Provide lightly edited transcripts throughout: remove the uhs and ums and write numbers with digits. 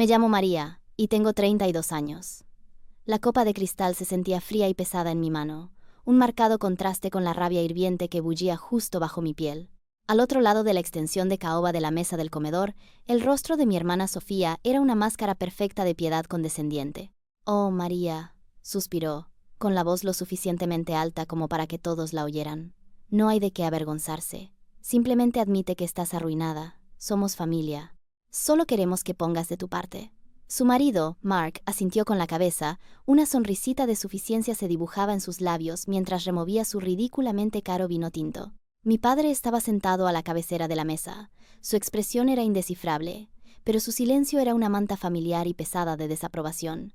Me llamo María, y tengo 32 años. La copa de cristal se sentía fría y pesada en mi mano, un marcado contraste con la rabia hirviente que bullía justo bajo mi piel. Al otro lado de la extensión de caoba de la mesa del comedor, el rostro de mi hermana Sofía era una máscara perfecta de piedad condescendiente. «Oh, María», suspiró, con la voz lo suficientemente alta como para que todos la oyeran. «No hay de qué avergonzarse. Simplemente admite que estás arruinada. Somos familia. Solo queremos que pongas de tu parte». Su marido, Mark, asintió con la cabeza. Una sonrisita de suficiencia se dibujaba en sus labios mientras removía su ridículamente caro vino tinto. Mi padre estaba sentado a la cabecera de la mesa. Su expresión era indescifrable, pero su silencio era una manta familiar y pesada de desaprobación.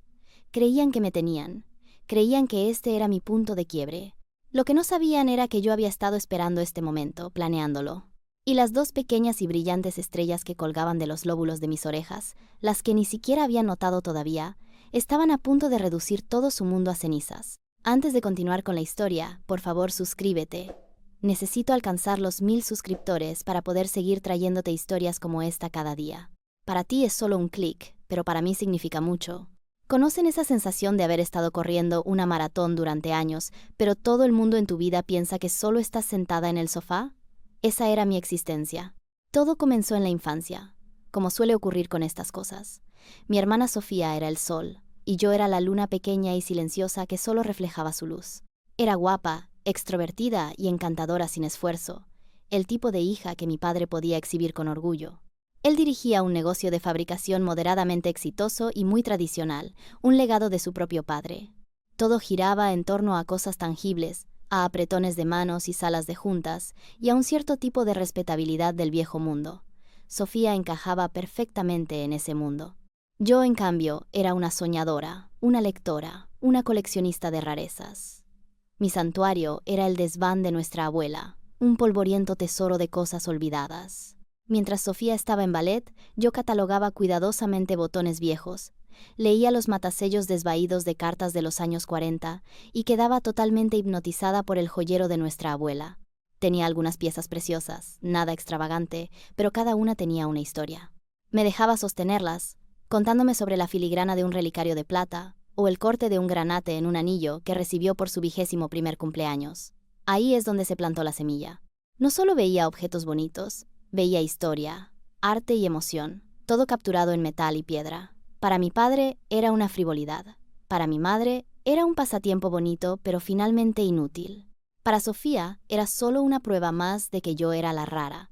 Creían que me tenían. Creían que este era mi punto de quiebre. Lo que no sabían era que yo había estado esperando este momento, planeándolo. Y las dos pequeñas y brillantes estrellas que colgaban de los lóbulos de mis orejas, las que ni siquiera había notado todavía, estaban a punto de reducir todo su mundo a cenizas. Antes de continuar con la historia, por favor suscríbete. Necesito alcanzar los 1000 suscriptores para poder seguir trayéndote historias como esta cada día. Para ti es solo un clic, pero para mí significa mucho. ¿Conocen esa sensación de haber estado corriendo una maratón durante años, pero todo el mundo en tu vida piensa que solo estás sentada en el sofá? Esa era mi existencia. Todo comenzó en la infancia, como suele ocurrir con estas cosas. Mi hermana Sofía era el sol, y yo era la luna pequeña y silenciosa que solo reflejaba su luz. Era guapa, extrovertida y encantadora sin esfuerzo, el tipo de hija que mi padre podía exhibir con orgullo. Él dirigía un negocio de fabricación moderadamente exitoso y muy tradicional, un legado de su propio padre. Todo giraba en torno a cosas tangibles, a apretones de manos y salas de juntas, y a un cierto tipo de respetabilidad del viejo mundo. Sofía encajaba perfectamente en ese mundo. Yo, en cambio, era una soñadora, una lectora, una coleccionista de rarezas. Mi santuario era el desván de nuestra abuela, un polvoriento tesoro de cosas olvidadas. Mientras Sofía estaba en ballet, yo catalogaba cuidadosamente botones viejos, leía los matasellos desvaídos de cartas de los años 40 y quedaba totalmente hipnotizada por el joyero de nuestra abuela. Tenía algunas piezas preciosas, nada extravagante, pero cada una tenía una historia. Me dejaba sostenerlas, contándome sobre la filigrana de un relicario de plata o el corte de un granate en un anillo que recibió por su 21º cumpleaños. Ahí es donde se plantó la semilla. No solo veía objetos bonitos, veía historia, arte y emoción, todo capturado en metal y piedra. Para mi padre era una frivolidad. Para mi madre era un pasatiempo bonito, pero finalmente inútil. Para Sofía era solo una prueba más de que yo era la rara.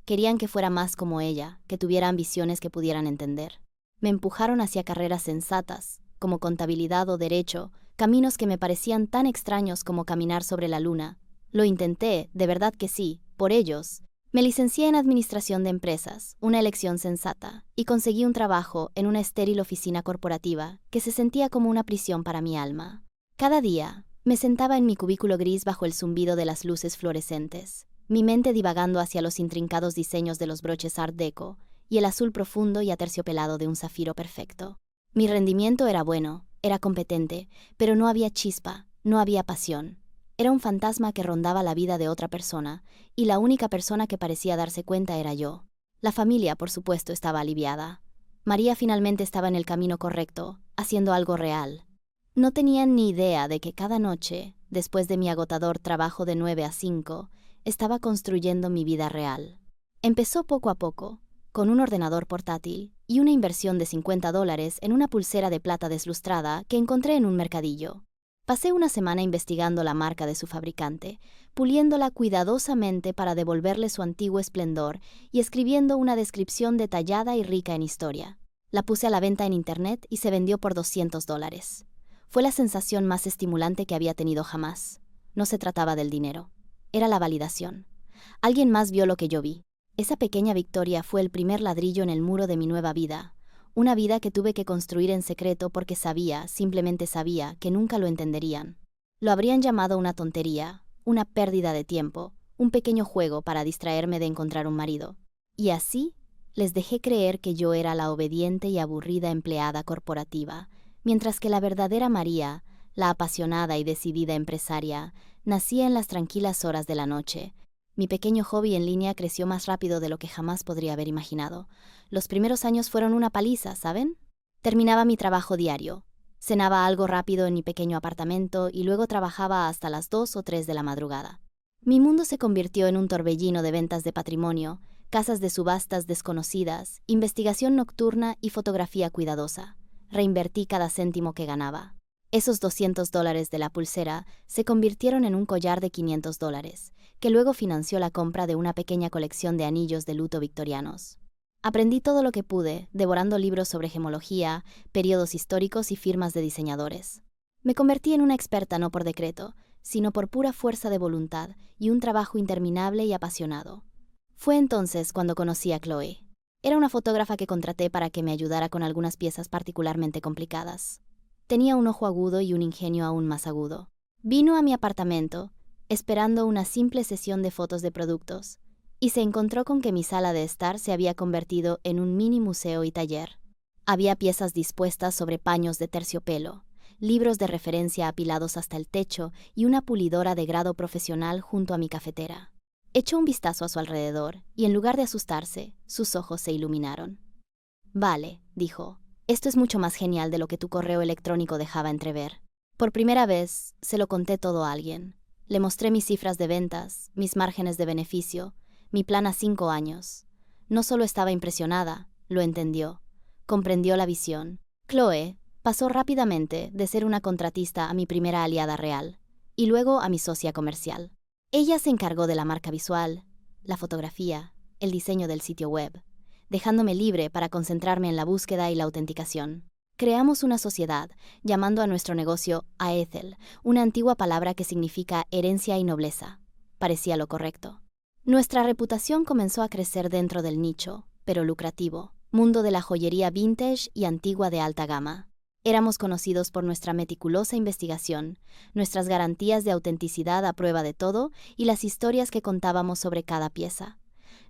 Querían que fuera más como ella, que tuviera ambiciones que pudieran entender. Me empujaron hacia carreras sensatas, como contabilidad o derecho, caminos que me parecían tan extraños como caminar sobre la luna. Lo intenté, de verdad que sí, por ellos. Me licencié en Administración de Empresas, una elección sensata, y conseguí un trabajo en una estéril oficina corporativa que se sentía como una prisión para mi alma. Cada día, me sentaba en mi cubículo gris bajo el zumbido de las luces fluorescentes, mi mente divagando hacia los intrincados diseños de los broches Art Deco y el azul profundo y aterciopelado de un zafiro perfecto. Mi rendimiento era bueno, era competente, pero no había chispa, no había pasión. Era un fantasma que rondaba la vida de otra persona, y la única persona que parecía darse cuenta era yo. La familia, por supuesto, estaba aliviada. María finalmente estaba en el camino correcto, haciendo algo real. No tenían ni idea de que cada noche, después de mi agotador trabajo de 9 a 5, estaba construyendo mi vida real. Empezó poco a poco, con un ordenador portátil y una inversión de $50 en una pulsera de plata deslustrada que encontré en un mercadillo. Pasé una semana investigando la marca de su fabricante, puliéndola cuidadosamente para devolverle su antiguo esplendor y escribiendo una descripción detallada y rica en historia. La puse a la venta en internet y se vendió por $200. Fue la sensación más estimulante que había tenido jamás. No se trataba del dinero. Era la validación. Alguien más vio lo que yo vi. Esa pequeña victoria fue el primer ladrillo en el muro de mi nueva vida. Una vida que tuve que construir en secreto porque sabía, simplemente sabía, que nunca lo entenderían. Lo habrían llamado una tontería, una pérdida de tiempo, un pequeño juego para distraerme de encontrar un marido. Y así, les dejé creer que yo era la obediente y aburrida empleada corporativa, mientras que la verdadera María, la apasionada y decidida empresaria, nacía en las tranquilas horas de la noche, Mi pequeño hobby en línea creció más rápido de lo que jamás podría haber imaginado. Los primeros años fueron una paliza, ¿saben? Terminaba mi trabajo diario, cenaba algo rápido en mi pequeño apartamento y luego trabajaba hasta las 2 o 3 de la madrugada. Mi mundo se convirtió en un torbellino de ventas de patrimonio, casas de subastas desconocidas, investigación nocturna y fotografía cuidadosa. Reinvertí cada céntimo que ganaba. Esos $200 de la pulsera se convirtieron en un collar de $500, que luego financió la compra de una pequeña colección de anillos de luto victorianos. Aprendí todo lo que pude, devorando libros sobre gemología, periodos históricos y firmas de diseñadores. Me convertí en una experta no por decreto, sino por pura fuerza de voluntad y un trabajo interminable y apasionado. Fue entonces cuando conocí a Chloe. Era una fotógrafa que contraté para que me ayudara con algunas piezas particularmente complicadas. Tenía un ojo agudo y un ingenio aún más agudo. Vino a mi apartamento, esperando una simple sesión de fotos de productos, y se encontró con que mi sala de estar se había convertido en un mini museo y taller. Había piezas dispuestas sobre paños de terciopelo, libros de referencia apilados hasta el techo y una pulidora de grado profesional junto a mi cafetera. Echó un vistazo a su alrededor y en lugar de asustarse, sus ojos se iluminaron. «Vale», dijo, «esto es mucho más genial de lo que tu correo electrónico dejaba entrever». Por primera vez, se lo conté todo a alguien. Le mostré mis cifras de ventas, mis márgenes de beneficio, mi plan a 5 años. No solo estaba impresionada, lo entendió. Comprendió la visión. Chloe pasó rápidamente de ser una contratista a mi primera aliada real, y luego a mi socia comercial. Ella se encargó de la marca visual, la fotografía, el diseño del sitio web, dejándome libre para concentrarme en la búsqueda y la autenticación. Creamos una sociedad, llamando a nuestro negocio Aethel, una antigua palabra que significa herencia y nobleza. Parecía lo correcto. Nuestra reputación comenzó a crecer dentro del nicho, pero lucrativo, mundo de la joyería vintage y antigua de alta gama. Éramos conocidos por nuestra meticulosa investigación, nuestras garantías de autenticidad a prueba de todo y las historias que contábamos sobre cada pieza.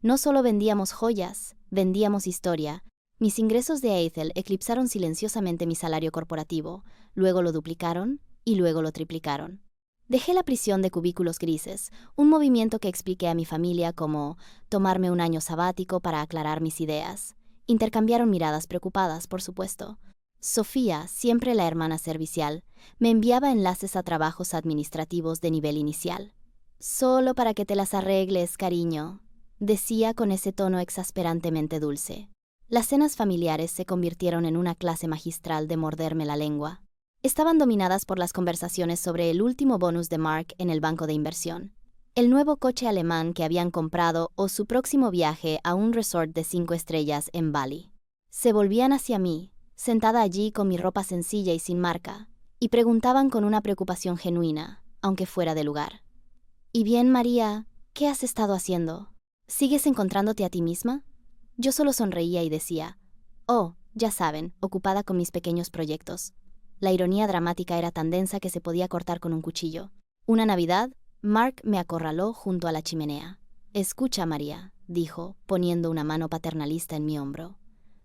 No solo vendíamos joyas, vendíamos historia. Mis ingresos de Aethel eclipsaron silenciosamente mi salario corporativo, luego lo duplicaron y luego lo triplicaron. Dejé la prisión de cubículos grises, un movimiento que expliqué a mi familia como tomarme un año sabático para aclarar mis ideas. Intercambiaron miradas preocupadas, por supuesto. Sofía, siempre la hermana servicial, me enviaba enlaces a trabajos administrativos de nivel inicial. «Solo para que te las arregles, cariño», decía con ese tono exasperantemente dulce. Las cenas familiares se convirtieron en una clase magistral de morderme la lengua. Estaban dominadas por las conversaciones sobre el último bonus de Mark en el banco de inversión, el nuevo coche alemán que habían comprado o su próximo viaje a un resort de 5 estrellas en Bali. Se volvían hacia mí, sentada allí con mi ropa sencilla y sin marca, y preguntaban con una preocupación genuina, aunque fuera de lugar. «¿Y bien, María? ¿Qué has estado haciendo? ¿Sigues encontrándote a ti misma?» Yo solo sonreía y decía, «Oh, ya saben, ocupada con mis pequeños proyectos». La ironía dramática era tan densa que se podía cortar con un cuchillo. Una Navidad, Mark me acorraló junto a la chimenea. «Escucha, María», dijo, poniendo una mano paternalista en mi hombro.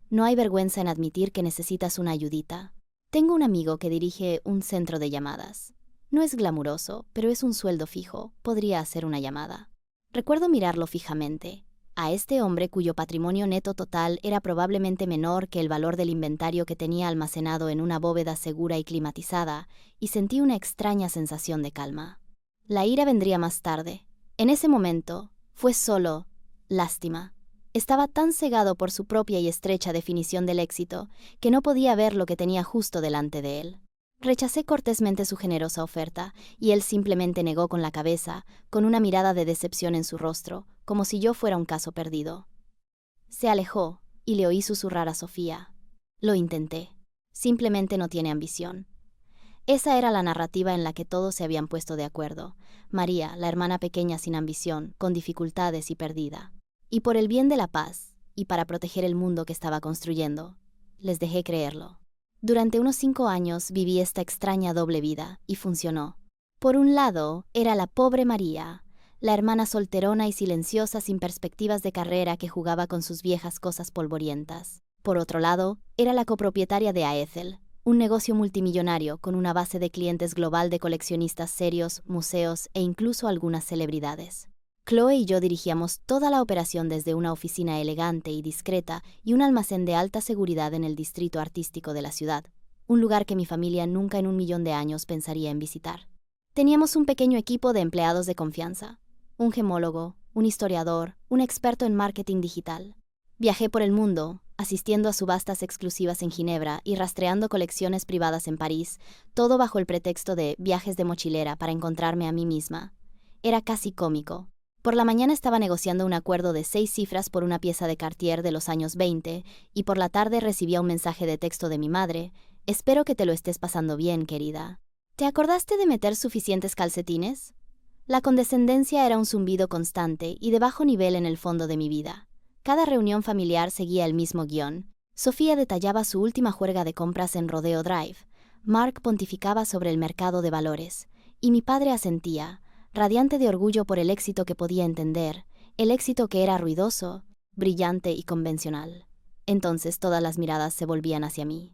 «No hay vergüenza en admitir que necesitas una ayudita. Tengo un amigo que dirige un centro de llamadas. No es glamuroso, pero es un sueldo fijo. Podría hacer una llamada». Recuerdo mirarlo fijamente. A este hombre cuyo patrimonio neto total era probablemente menor que el valor del inventario que tenía almacenado en una bóveda segura y climatizada, y sentí una extraña sensación de calma. La ira vendría más tarde. En ese momento, fue solo lástima. Estaba tan cegado por su propia y estrecha definición del éxito que no podía ver lo que tenía justo delante de él. Rechacé cortésmente su generosa oferta, y él simplemente negó con la cabeza, con una mirada de decepción en su rostro, como si yo fuera un caso perdido. Se alejó, y le oí susurrar a Sofía. «Lo intenté. Simplemente no tiene ambición». Esa era la narrativa en la que todos se habían puesto de acuerdo. María, la hermana pequeña sin ambición, con dificultades y perdida. Y por el bien de la paz, y para proteger el mundo que estaba construyendo, les dejé creerlo. Durante unos 5 años viví esta extraña doble vida, y funcionó. Por un lado, era la pobre María, la hermana solterona y silenciosa sin perspectivas de carrera que jugaba con sus viejas cosas polvorientas. Por otro lado, era la copropietaria de Aethel, un negocio multimillonario con una base de clientes global de coleccionistas serios, museos e incluso algunas celebridades. Chloe y yo dirigíamos toda la operación desde una oficina elegante y discreta y un almacén de alta seguridad en el distrito artístico de la ciudad, un lugar que mi familia nunca en 1 millón de años pensaría en visitar. Teníamos un pequeño equipo de empleados de confianza, un gemólogo, un historiador, un experto en marketing digital. Viajé por el mundo, asistiendo a subastas exclusivas en Ginebra y rastreando colecciones privadas en París, todo bajo el pretexto de viajes de mochilera para encontrarme a mí misma. Era casi cómico. Por la mañana estaba negociando un acuerdo de 6 cifras por una pieza de Cartier de los años 20 y por la tarde recibía un mensaje de texto de mi madre: «Espero que te lo estés pasando bien, querida. ¿Te acordaste de meter suficientes calcetines?». La condescendencia era un zumbido constante y de bajo nivel en el fondo de mi vida. Cada reunión familiar seguía el mismo guión. Sofía detallaba su última juerga de compras en Rodeo Drive. Mark pontificaba sobre el mercado de valores. Y mi padre asentía, radiante de orgullo por el éxito que podía entender, el éxito que era ruidoso, brillante y convencional. Entonces todas las miradas se volvían hacia mí.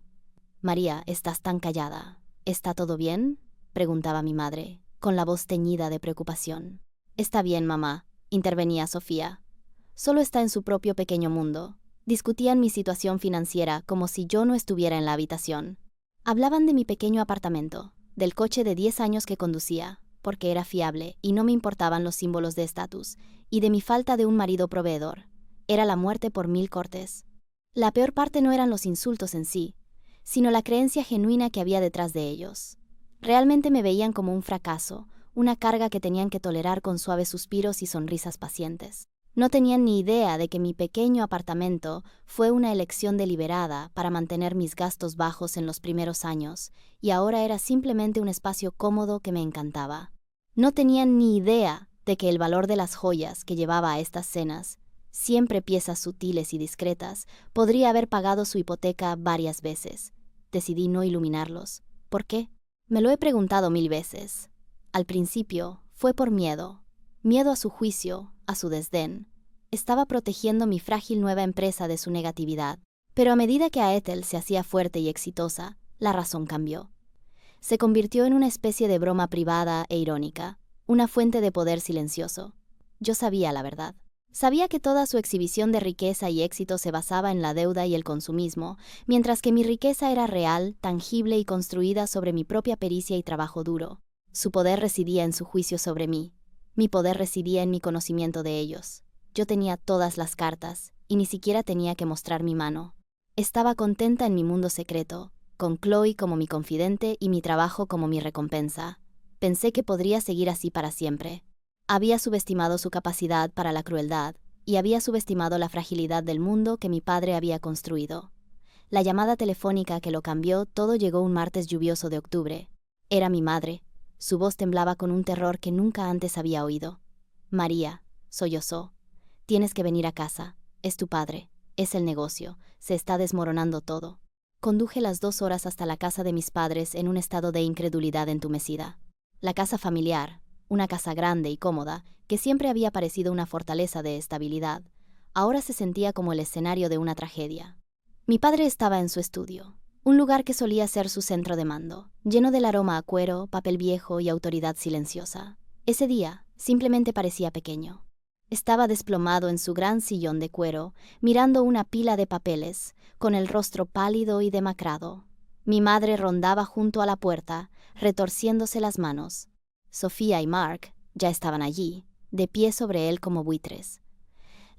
«María, estás tan callada. ¿Está todo bien?», preguntaba mi madre, con la voz teñida de preocupación. «Está bien, mamá», intervenía Sofía. «Solo está en su propio pequeño mundo». Discutían mi situación financiera como si yo no estuviera en la habitación. Hablaban de mi pequeño apartamento, del coche de 10 años que conducía, porque era fiable y no me importaban los símbolos de estatus, y de mi falta de un marido proveedor. Era la muerte por 1000 cortes. La peor parte no eran los insultos en sí, sino la creencia genuina que había detrás de ellos. Realmente me veían como un fracaso, una carga que tenían que tolerar con suaves suspiros y sonrisas pacientes. No tenían ni idea de que mi pequeño apartamento fue una elección deliberada para mantener mis gastos bajos en los primeros años, y ahora era simplemente un espacio cómodo que me encantaba. No tenían ni idea de que el valor de las joyas que llevaba a estas cenas, siempre piezas sutiles y discretas, podría haber pagado su hipoteca varias veces. Decidí no iluminarlos. ¿Por qué? Me lo he preguntado 1000 veces. Al principio fue por miedo. Miedo a su juicio, a su desdén. Estaba protegiendo mi frágil nueva empresa de su negatividad. Pero a medida que Aethel se hacía fuerte y exitosa, la razón cambió. Se convirtió en una especie de broma privada e irónica, una fuente de poder silencioso. Yo sabía la verdad. Sabía que toda su exhibición de riqueza y éxito se basaba en la deuda y el consumismo, mientras que mi riqueza era real, tangible y construida sobre mi propia pericia y trabajo duro. Su poder residía en su juicio sobre mí. Mi poder residía en mi conocimiento de ellos. Yo tenía todas las cartas, y ni siquiera tenía que mostrar mi mano. Estaba contenta en mi mundo secreto, con Chloe como mi confidente y mi trabajo como mi recompensa. Pensé que podría seguir así para siempre. Había subestimado su capacidad para la crueldad, y había subestimado la fragilidad del mundo que mi padre había construido. La llamada telefónica que lo cambió todo llegó un martes lluvioso de octubre. Era mi madre. Su voz temblaba con un terror que nunca antes había oído. «María», sollozó, «tienes que venir a casa. Es tu padre. Es el negocio. Se está desmoronando todo». Conduje las 2 horas hasta la casa de mis padres en un estado de incredulidad entumecida. La casa familiar, una casa grande y cómoda, que siempre había parecido una fortaleza de estabilidad, ahora se sentía como el escenario de una tragedia. Mi padre estaba en su estudio, un lugar que solía ser su centro de mando, lleno del aroma a cuero, papel viejo y autoridad silenciosa. Ese día, simplemente parecía pequeño. Estaba desplomado en su gran sillón de cuero, mirando una pila de papeles, con el rostro pálido y demacrado. Mi madre rondaba junto a la puerta, retorciéndose las manos. Sofía y Mark ya estaban allí, de pie sobre él como buitres.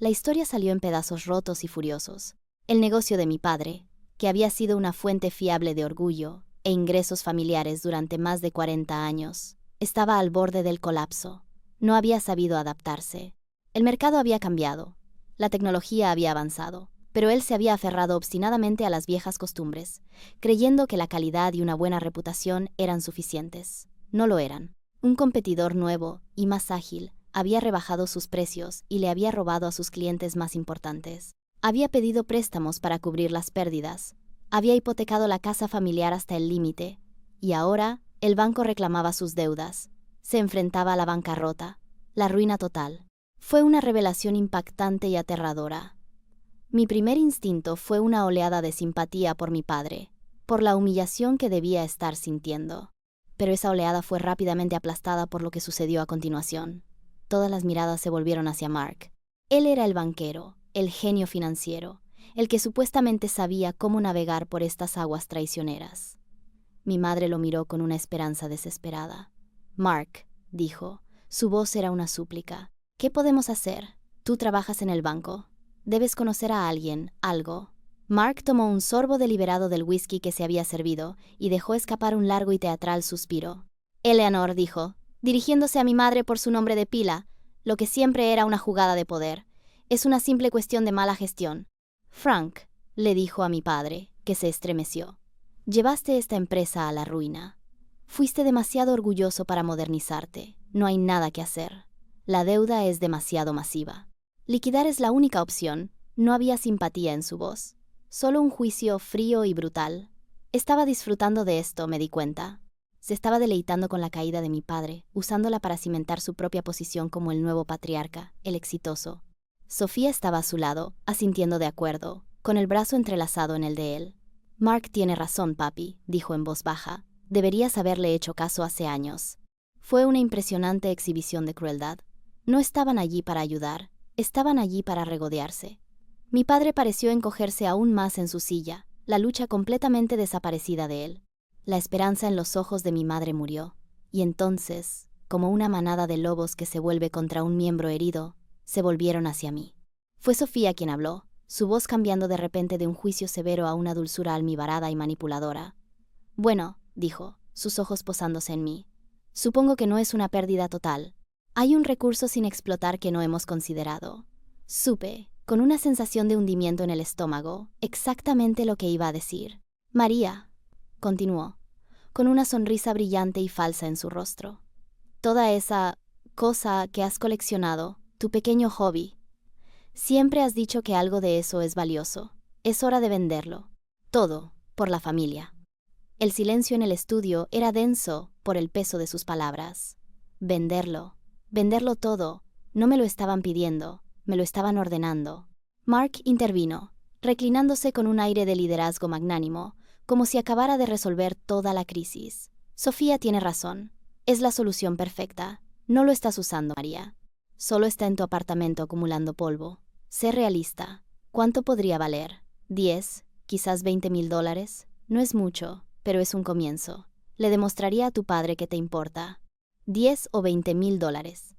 La historia salió en pedazos rotos y furiosos. El negocio de mi padre, que había sido una fuente fiable de orgullo e ingresos familiares durante más de 40 años, estaba al borde del colapso. No había sabido adaptarse. El mercado había cambiado, la tecnología había avanzado, pero él se había aferrado obstinadamente a las viejas costumbres, creyendo que la calidad y una buena reputación eran suficientes. No lo eran. Un competidor nuevo y más ágil había rebajado sus precios y le había robado a sus clientes más importantes. Había pedido préstamos para cubrir las pérdidas, había hipotecado la casa familiar hasta el límite, y ahora el banco reclamaba sus deudas. Se enfrentaba a la bancarrota, la ruina total. Fue una revelación impactante y aterradora. Mi primer instinto fue una oleada de simpatía por mi padre, por la humillación que debía estar sintiendo. Pero esa oleada fue rápidamente aplastada por lo que sucedió a continuación. Todas las miradas se volvieron hacia Mark. Él era el banquero, el genio financiero, el que supuestamente sabía cómo navegar por estas aguas traicioneras. Mi madre lo miró con una esperanza desesperada. «Mark», dijo, su voz era una súplica. «¿Qué podemos hacer? Tú trabajas en el banco. Debes conocer a alguien, algo». Mark tomó un sorbo deliberado del whisky que se había servido y dejó escapar un largo y teatral suspiro. «Eleanor», dijo, dirigiéndose a mi madre por su nombre de pila, lo que siempre era una jugada de poder. «Es una simple cuestión de mala gestión». «Frank», le dijo a mi padre, que se estremeció, «llevaste esta empresa a la ruina. Fuiste demasiado orgulloso para modernizarte. No hay nada que hacer. La deuda es demasiado masiva. Liquidar es la única opción». No había simpatía en su voz, solo un juicio frío y brutal. Estaba disfrutando de esto, me di cuenta. Se estaba deleitando con la caída de mi padre, usándola para cimentar su propia posición como el nuevo patriarca, el exitoso. Sofía estaba a su lado, asintiendo de acuerdo, con el brazo entrelazado en el de él. «Mark tiene razón, papi», dijo en voz baja. «Deberías haberle hecho caso hace años». Fue una impresionante exhibición de crueldad. No estaban allí para ayudar, estaban allí para regodearse. Mi padre pareció encogerse aún más en su silla, la lucha completamente desaparecida de él. La esperanza en los ojos de mi madre murió, y entonces, como una manada de lobos que se vuelve contra un miembro herido, se volvieron hacia mí. Fue Sofía quien habló, su voz cambiando de repente de un juicio severo a una dulzura almibarada y manipuladora. «Bueno», dijo, sus ojos posándose en mí, «supongo que no es una pérdida total. Hay un recurso sin explotar que no hemos considerado». Supe, con una sensación de hundimiento en el estómago, exactamente lo que iba a decir. «María», continuó, con una sonrisa brillante y falsa en su rostro. «Toda esa cosa que has coleccionado, tu pequeño hobby. Siempre has dicho que algo de eso es valioso. Es hora de venderlo. Todo, por la familia». El silencio en el estudio era denso por el peso de sus palabras. Venderlo todo. No me lo estaban pidiendo, me lo estaban ordenando. Mark intervino, reclinándose con un aire de liderazgo magnánimo, como si acabara de resolver toda la crisis. «Sofía tiene razón. Es la solución perfecta. No lo estás usando, María. Solo está en tu apartamento acumulando polvo. Sé realista. ¿Cuánto podría valer? ¿10, quizás $20,000? No es mucho, pero es un comienzo. Le demostraría a tu padre que te importa. 10 o $20,000.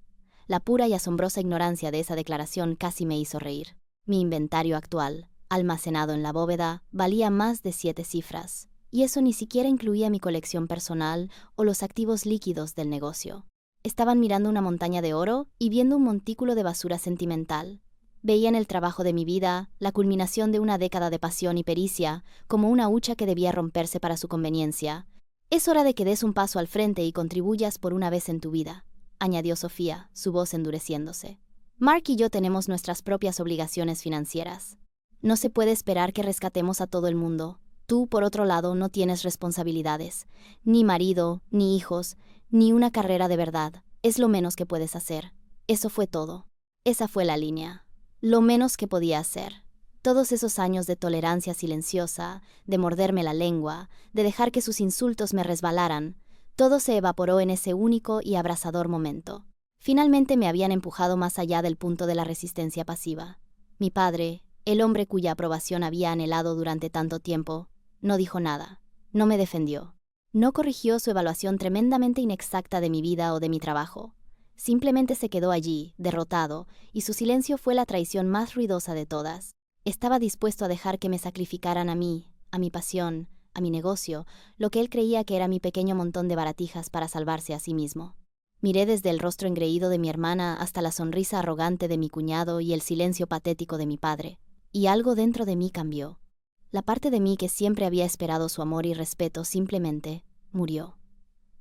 La pura y asombrosa ignorancia de esa declaración casi me hizo reír. Mi inventario actual, almacenado en la bóveda, valía más de 7 cifras, y eso ni siquiera incluía mi colección personal o los activos líquidos del negocio. Estaban mirando una montaña de oro y viendo un montículo de basura sentimental. Veían el trabajo de mi vida, la culminación de una década de pasión y pericia, como una hucha que debía romperse para su conveniencia. «Es hora de que des un paso al frente y contribuyas por una vez en tu vida», añadió Sofía, su voz endureciéndose. «Mark y yo tenemos nuestras propias obligaciones financieras. No se puede esperar que rescatemos a todo el mundo. Tú, por otro lado, no tienes responsabilidades. Ni marido, ni hijos, ni una carrera de verdad. Es lo menos que puedes hacer». Eso fue todo. Esa fue la línea. Lo menos que podía hacer. Todos esos años de tolerancia silenciosa, de morderme la lengua, de dejar que sus insultos me resbalaran, todo se evaporó en ese único y abrasador momento. Finalmente me habían empujado más allá del punto de la resistencia pasiva. Mi padre, el hombre cuya aprobación había anhelado durante tanto tiempo, no dijo nada, no me defendió. No corrigió su evaluación tremendamente inexacta de mi vida o de mi trabajo. Simplemente se quedó allí, derrotado, y su silencio fue la traición más ruidosa de todas. Estaba dispuesto a dejar que me sacrificaran a mí, a mi pasión, a mi negocio, lo que él creía que era mi pequeño montón de baratijas para salvarse a sí mismo. Miré desde el rostro engreído de mi hermana hasta la sonrisa arrogante de mi cuñado y el silencio patético de mi padre, y algo dentro de mí cambió. La parte de mí que siempre había esperado su amor y respeto simplemente murió.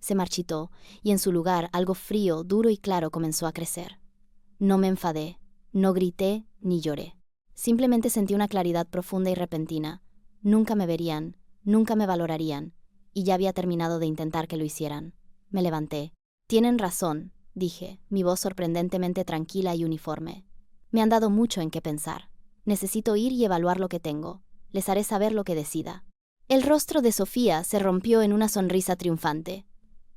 Se marchitó, y en su lugar algo frío, duro y claro comenzó a crecer. No me enfadé, no grité ni lloré. Simplemente sentí una claridad profunda y repentina. Nunca me verían, nunca me valorarían, y ya había terminado de intentar que lo hicieran. Me levanté. «Tienen razón», dije, mi voz sorprendentemente tranquila y uniforme. «Me han dado mucho en qué pensar. Necesito ir y evaluar lo que tengo. Les haré saber lo que decida». El rostro de Sofía se rompió en una sonrisa triunfante.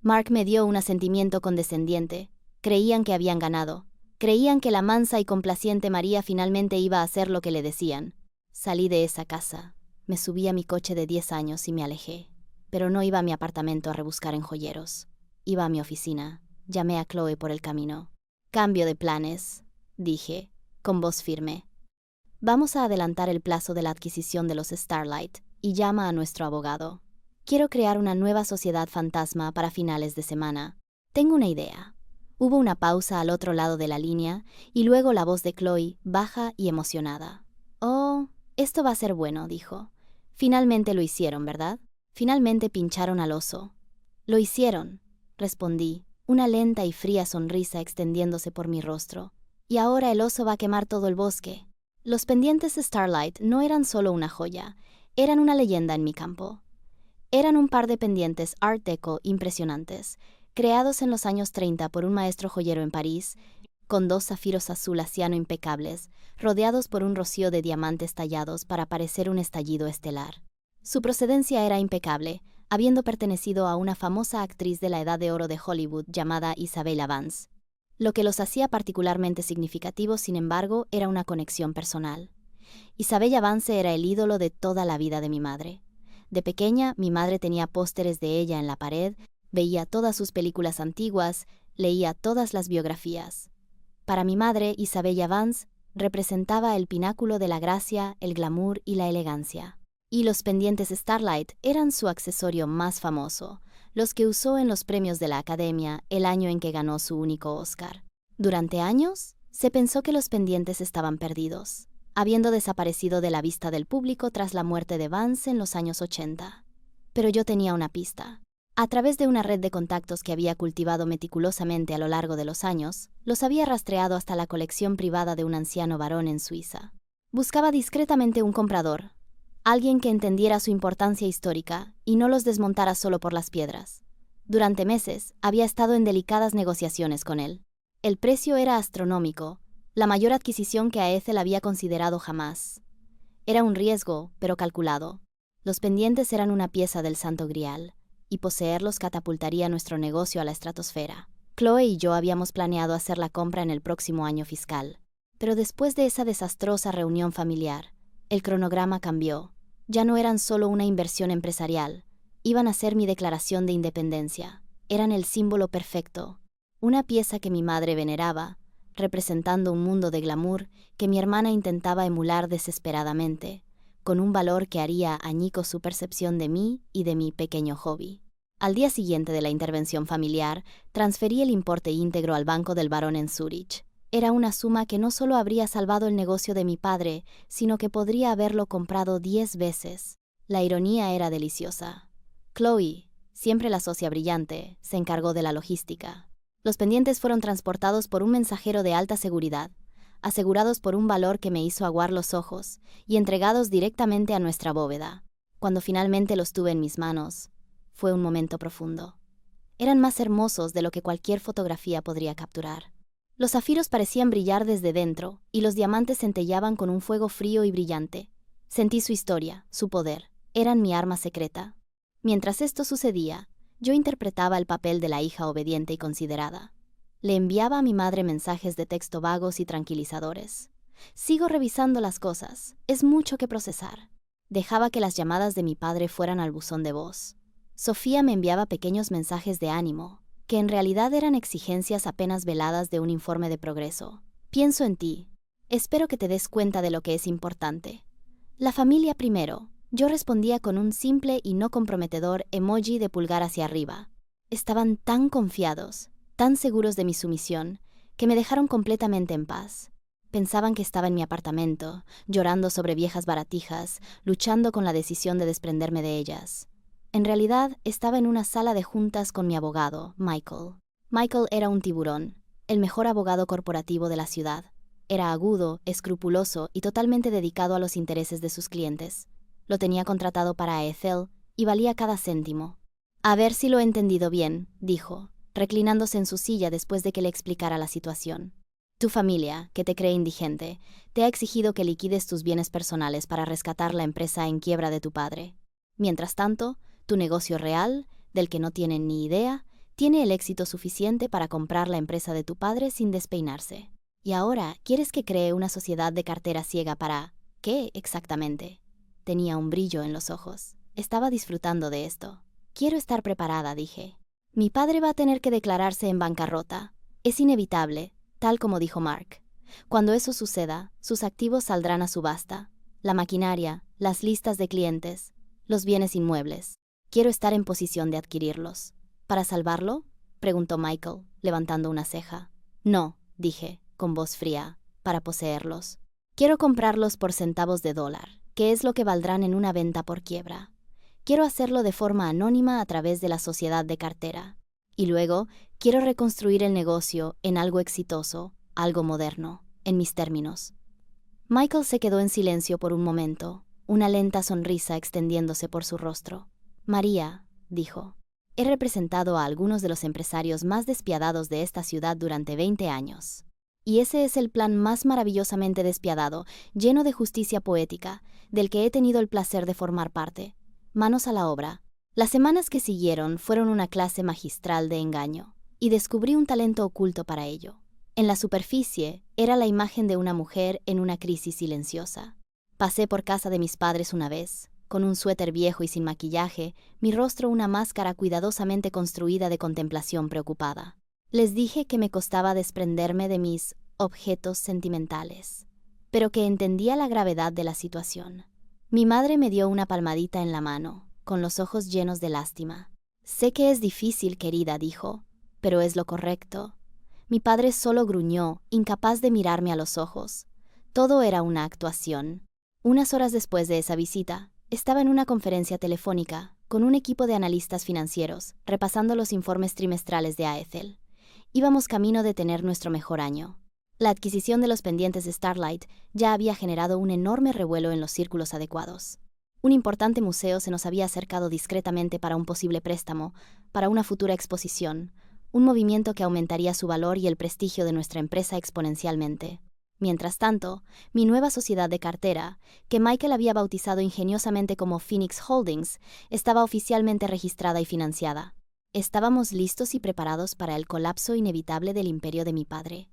Mark me dio un asentimiento condescendiente. Creían que habían ganado. Creían que la mansa y complaciente María finalmente iba a hacer lo que le decían. Salí de esa casa. Me subí a mi coche de 10 años y me alejé. Pero no iba a mi apartamento a rebuscar en joyeros. Iba a mi oficina. Llamé a Chloe por el camino. Cambio de planes, dije, con voz firme. Vamos a adelantar el plazo de la adquisición de los Starlight y llama a nuestro abogado. Quiero crear una nueva sociedad fantasma para finales de semana. Tengo una idea. Hubo una pausa al otro lado de la línea y luego la voz de Chloe, baja y emocionada. Oh, esto va a ser bueno, dijo. Finalmente lo hicieron, ¿verdad? Finalmente pincharon al oso. Lo hicieron, respondí, una lenta y fría sonrisa extendiéndose por mi rostro. Y ahora el oso va a quemar todo el bosque. Los pendientes Starlight no eran solo una joya, eran una leyenda en mi campo. Eran un par de pendientes Art Deco impresionantes, creados en los años 30 por un maestro joyero en París, con 2 zafiros azul asiano impecables, rodeados por un rocío de diamantes tallados para parecer un estallido estelar. Su procedencia era impecable, habiendo pertenecido a una famosa actriz de la Edad de Oro de Hollywood llamada Isabella Vance. Lo que los hacía particularmente significativos, sin embargo, era una conexión personal. Isabella Vance era el ídolo de toda la vida de mi madre. De pequeña, mi madre tenía pósteres de ella en la pared, veía todas sus películas antiguas, leía todas las biografías. Para mi madre, Isabella Vance representaba el pináculo de la gracia, el glamour y la elegancia. Y los pendientes Starlight eran su accesorio más famoso, los que usó en los premios de la Academia el año en que ganó su único Oscar. Durante años, se pensó que los pendientes estaban perdidos, habiendo desaparecido de la vista del público tras la muerte de Vance en los años 80. Pero yo tenía una pista. A través de una red de contactos que había cultivado meticulosamente a lo largo de los años, los había rastreado hasta la colección privada de un anciano varón en Suiza. Buscaba discretamente un comprador, alguien que entendiera su importancia histórica y no los desmontara solo por las piedras. Durante meses había estado en delicadas negociaciones con él. El precio era astronómico, la mayor adquisición que a Ethel había considerado jamás. Era un riesgo, pero calculado. Los pendientes eran una pieza del Santo Grial, y poseerlos catapultaría nuestro negocio a la estratosfera. Chloe y yo habíamos planeado hacer la compra en el próximo año fiscal. Pero después de esa desastrosa reunión familiar, el cronograma cambió. Ya no eran solo una inversión empresarial, iban a ser mi declaración de independencia. Eran el símbolo perfecto, una pieza que mi madre veneraba, representando un mundo de glamour que mi hermana intentaba emular desesperadamente, con un valor que haría añicos su percepción de mí y de mi pequeño hobby. Al día siguiente de la intervención familiar, transferí el importe íntegro al banco del barón en Zúrich. Era una suma que no solo habría salvado el negocio de mi padre, sino que podría haberlo comprado 10 veces. La ironía era deliciosa. Chloe, siempre la socia brillante, se encargó de la logística. Los pendientes fueron transportados por un mensajero de alta seguridad, asegurados por un valor que me hizo aguar los ojos, y entregados directamente a nuestra bóveda. Cuando finalmente los tuve en mis manos, fue un momento profundo. Eran más hermosos de lo que cualquier fotografía podría capturar. Los zafiros parecían brillar desde dentro, y los diamantes centellaban con un fuego frío y brillante. Sentí su historia, su poder. Eran mi arma secreta. Mientras esto sucedía, yo interpretaba el papel de la hija obediente y considerada. Le enviaba a mi madre mensajes de texto vagos y tranquilizadores. Sigo revisando las cosas, es mucho que procesar. Dejaba que las llamadas de mi padre fueran al buzón de voz. Sofía me enviaba pequeños mensajes de ánimo, que en realidad eran exigencias apenas veladas de un informe de progreso. Pienso en ti. Espero que te des cuenta de lo que es importante. La familia primero. Yo respondía con un simple y no comprometedor emoji de pulgar hacia arriba. Estaban tan confiados, tan seguros de mi sumisión, que me dejaron completamente en paz. Pensaban que estaba en mi apartamento, llorando sobre viejas baratijas, luchando con la decisión de desprenderme de ellas. En realidad, estaba en una sala de juntas con mi abogado, Michael. Michael era un tiburón, el mejor abogado corporativo de la ciudad. Era agudo, escrupuloso y totalmente dedicado a los intereses de sus clientes. Lo tenía contratado para Ethel y valía cada céntimo. A ver si lo he entendido bien, dijo, reclinándose en su silla después de que le explicara la situación. Tu familia, que te cree indigente, te ha exigido que liquides tus bienes personales para rescatar la empresa en quiebra de tu padre. Mientras tanto, tu negocio real, del que no tienen ni idea, Tiene el éxito suficiente para comprar la empresa de tu padre sin despeinarse. Y ahora, ¿quieres que cree una sociedad de cartera ciega para... ¿Qué exactamente? Tenía un brillo en los ojos. Estaba disfrutando de esto. Quiero estar preparada, dije. Mi padre va a tener que declararse en bancarrota. Es inevitable, tal como dijo Mark. Cuando eso suceda, sus activos saldrán a subasta. La maquinaria, las listas de clientes, los bienes inmuebles. Quiero estar en posición de adquirirlos. ¿Para salvarlo?, preguntó Michael, levantando una ceja. No, dije, con voz fría, para poseerlos. Quiero comprarlos por centavos de dólar, que es lo que valdrán en una venta por quiebra. Quiero hacerlo de forma anónima a través de la sociedad de cartera. Y luego, quiero reconstruir el negocio en algo exitoso, algo moderno, en mis términos. Michael se quedó en silencio por un momento, una lenta sonrisa extendiéndose por su rostro. María, dijo, he representado a algunos de los empresarios más despiadados de esta ciudad durante 20 años. Y ese es el plan más maravillosamente despiadado, lleno de justicia poética, del que he tenido el placer de formar parte. Manos a la obra. Las semanas que siguieron fueron una clase magistral de engaño, y descubrí un talento oculto para ello. En la superficie, era la imagen de una mujer en una crisis silenciosa. Pasé por casa de mis padres una vez, con un suéter viejo y sin maquillaje, mi rostro una máscara cuidadosamente construida de contemplación preocupada. Les dije que me costaba desprenderme de mis objetos sentimentales, pero que entendía la gravedad de la situación. Mi madre me dio una palmadita en la mano, con los ojos llenos de lástima. Sé que es difícil, querida, dijo, pero es lo correcto. Mi padre solo gruñó, incapaz de mirarme a los ojos. Todo era una actuación. Unas horas después de esa visita, estaba en una conferencia telefónica, con un equipo de analistas financieros, repasando los informes trimestrales de AECEL. Íbamos camino de tener nuestro mejor año. La adquisición de los pendientes de Starlight ya había generado un enorme revuelo en los círculos adecuados. Un importante museo se nos había acercado discretamente para un posible préstamo, para una futura exposición, un movimiento que aumentaría su valor y el prestigio de nuestra empresa exponencialmente. Mientras tanto, mi nueva sociedad de cartera, que Michael había bautizado ingeniosamente como Phoenix Holdings, estaba oficialmente registrada y financiada. Estábamos listos y preparados para el colapso inevitable del imperio de mi padre.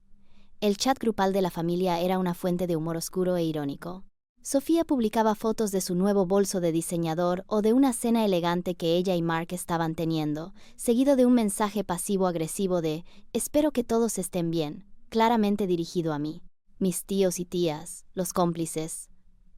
El chat grupal de la familia era una fuente de humor oscuro e irónico. Sofía publicaba fotos de su nuevo bolso de diseñador o de una cena elegante que ella y Mark estaban teniendo, seguido de un mensaje pasivo-agresivo de «Espero que todos estén bien», claramente dirigido a mí. Mis tíos y tías, los cómplices,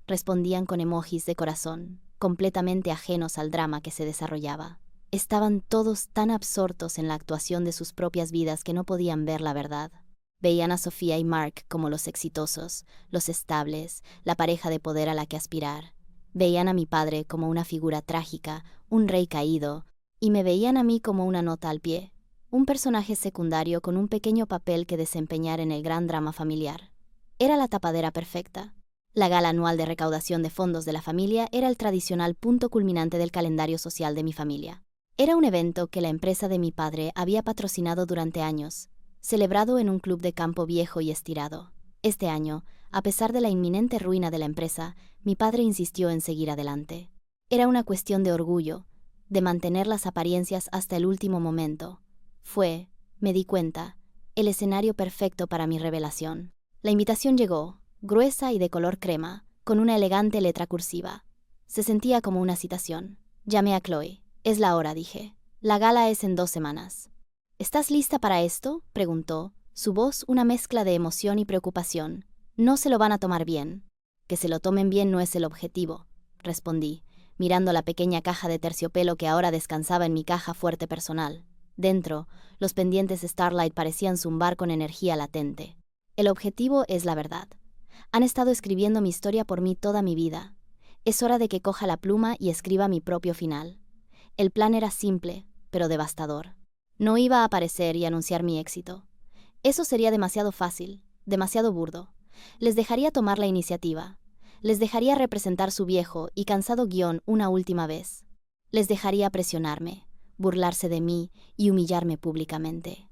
respondían con emojis de corazón, completamente ajenos al drama que se desarrollaba. Estaban todos tan absortos en la actuación de sus propias vidas que no podían ver la verdad. Veían a Sofía y Mark como los exitosos, los estables, la pareja de poder a la que aspirar. Veían a mi padre como una figura trágica, un rey caído, y me veían a mí como una nota al pie, un personaje secundario con un pequeño papel que desempeñar en el gran drama familiar. Era la tapadera perfecta. La gala anual de recaudación de fondos de la familia era el tradicional punto culminante del calendario social de mi familia. Era un evento que la empresa de mi padre había patrocinado durante años, celebrado en un club de campo viejo y estirado. Este año, a pesar de la inminente ruina de la empresa, mi padre insistió en seguir adelante. Era una cuestión de orgullo, de mantener las apariencias hasta el último momento. Fue, me di cuenta, el escenario perfecto para mi revelación. La invitación llegó, gruesa y de color crema, con una elegante letra cursiva. Se sentía como una citación. Llamé a Chloe. Es la hora, dije. La gala es en 2 semanas. ¿Estás lista para esto?, preguntó, su voz una mezcla de emoción y preocupación. No se lo van a tomar bien. Que se lo tomen bien no es el objetivo, respondí, mirando la pequeña caja de terciopelo que ahora descansaba en mi caja fuerte personal. Dentro, los pendientes Starlight parecían zumbar con energía latente. El objetivo es la verdad. Han estado escribiendo mi historia por mí toda mi vida. Es hora de que coja la pluma y escriba mi propio final. El plan era simple, pero devastador. No iba a aparecer y anunciar mi éxito. Eso sería demasiado fácil, demasiado burdo. Les dejaría tomar la iniciativa. Les dejaría representar su viejo y cansado guión una última vez. Les dejaría presionarme, burlarse de mí y humillarme públicamente.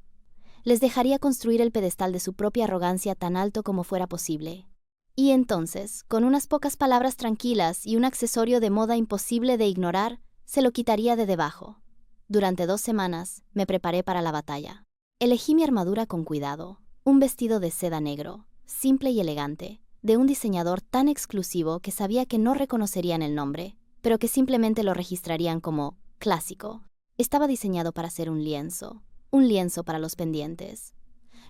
Les dejaría construir el pedestal de su propia arrogancia tan alto como fuera posible. Y entonces, con unas pocas palabras tranquilas y un accesorio de moda imposible de ignorar, se lo quitaría de debajo. Durante 2 semanas, me preparé para la batalla. Elegí mi armadura con cuidado, un vestido de seda negro, simple y elegante, de un diseñador tan exclusivo que sabía que no reconocerían el nombre, pero que simplemente lo registrarían como clásico. Estaba diseñado para ser un lienzo para los pendientes.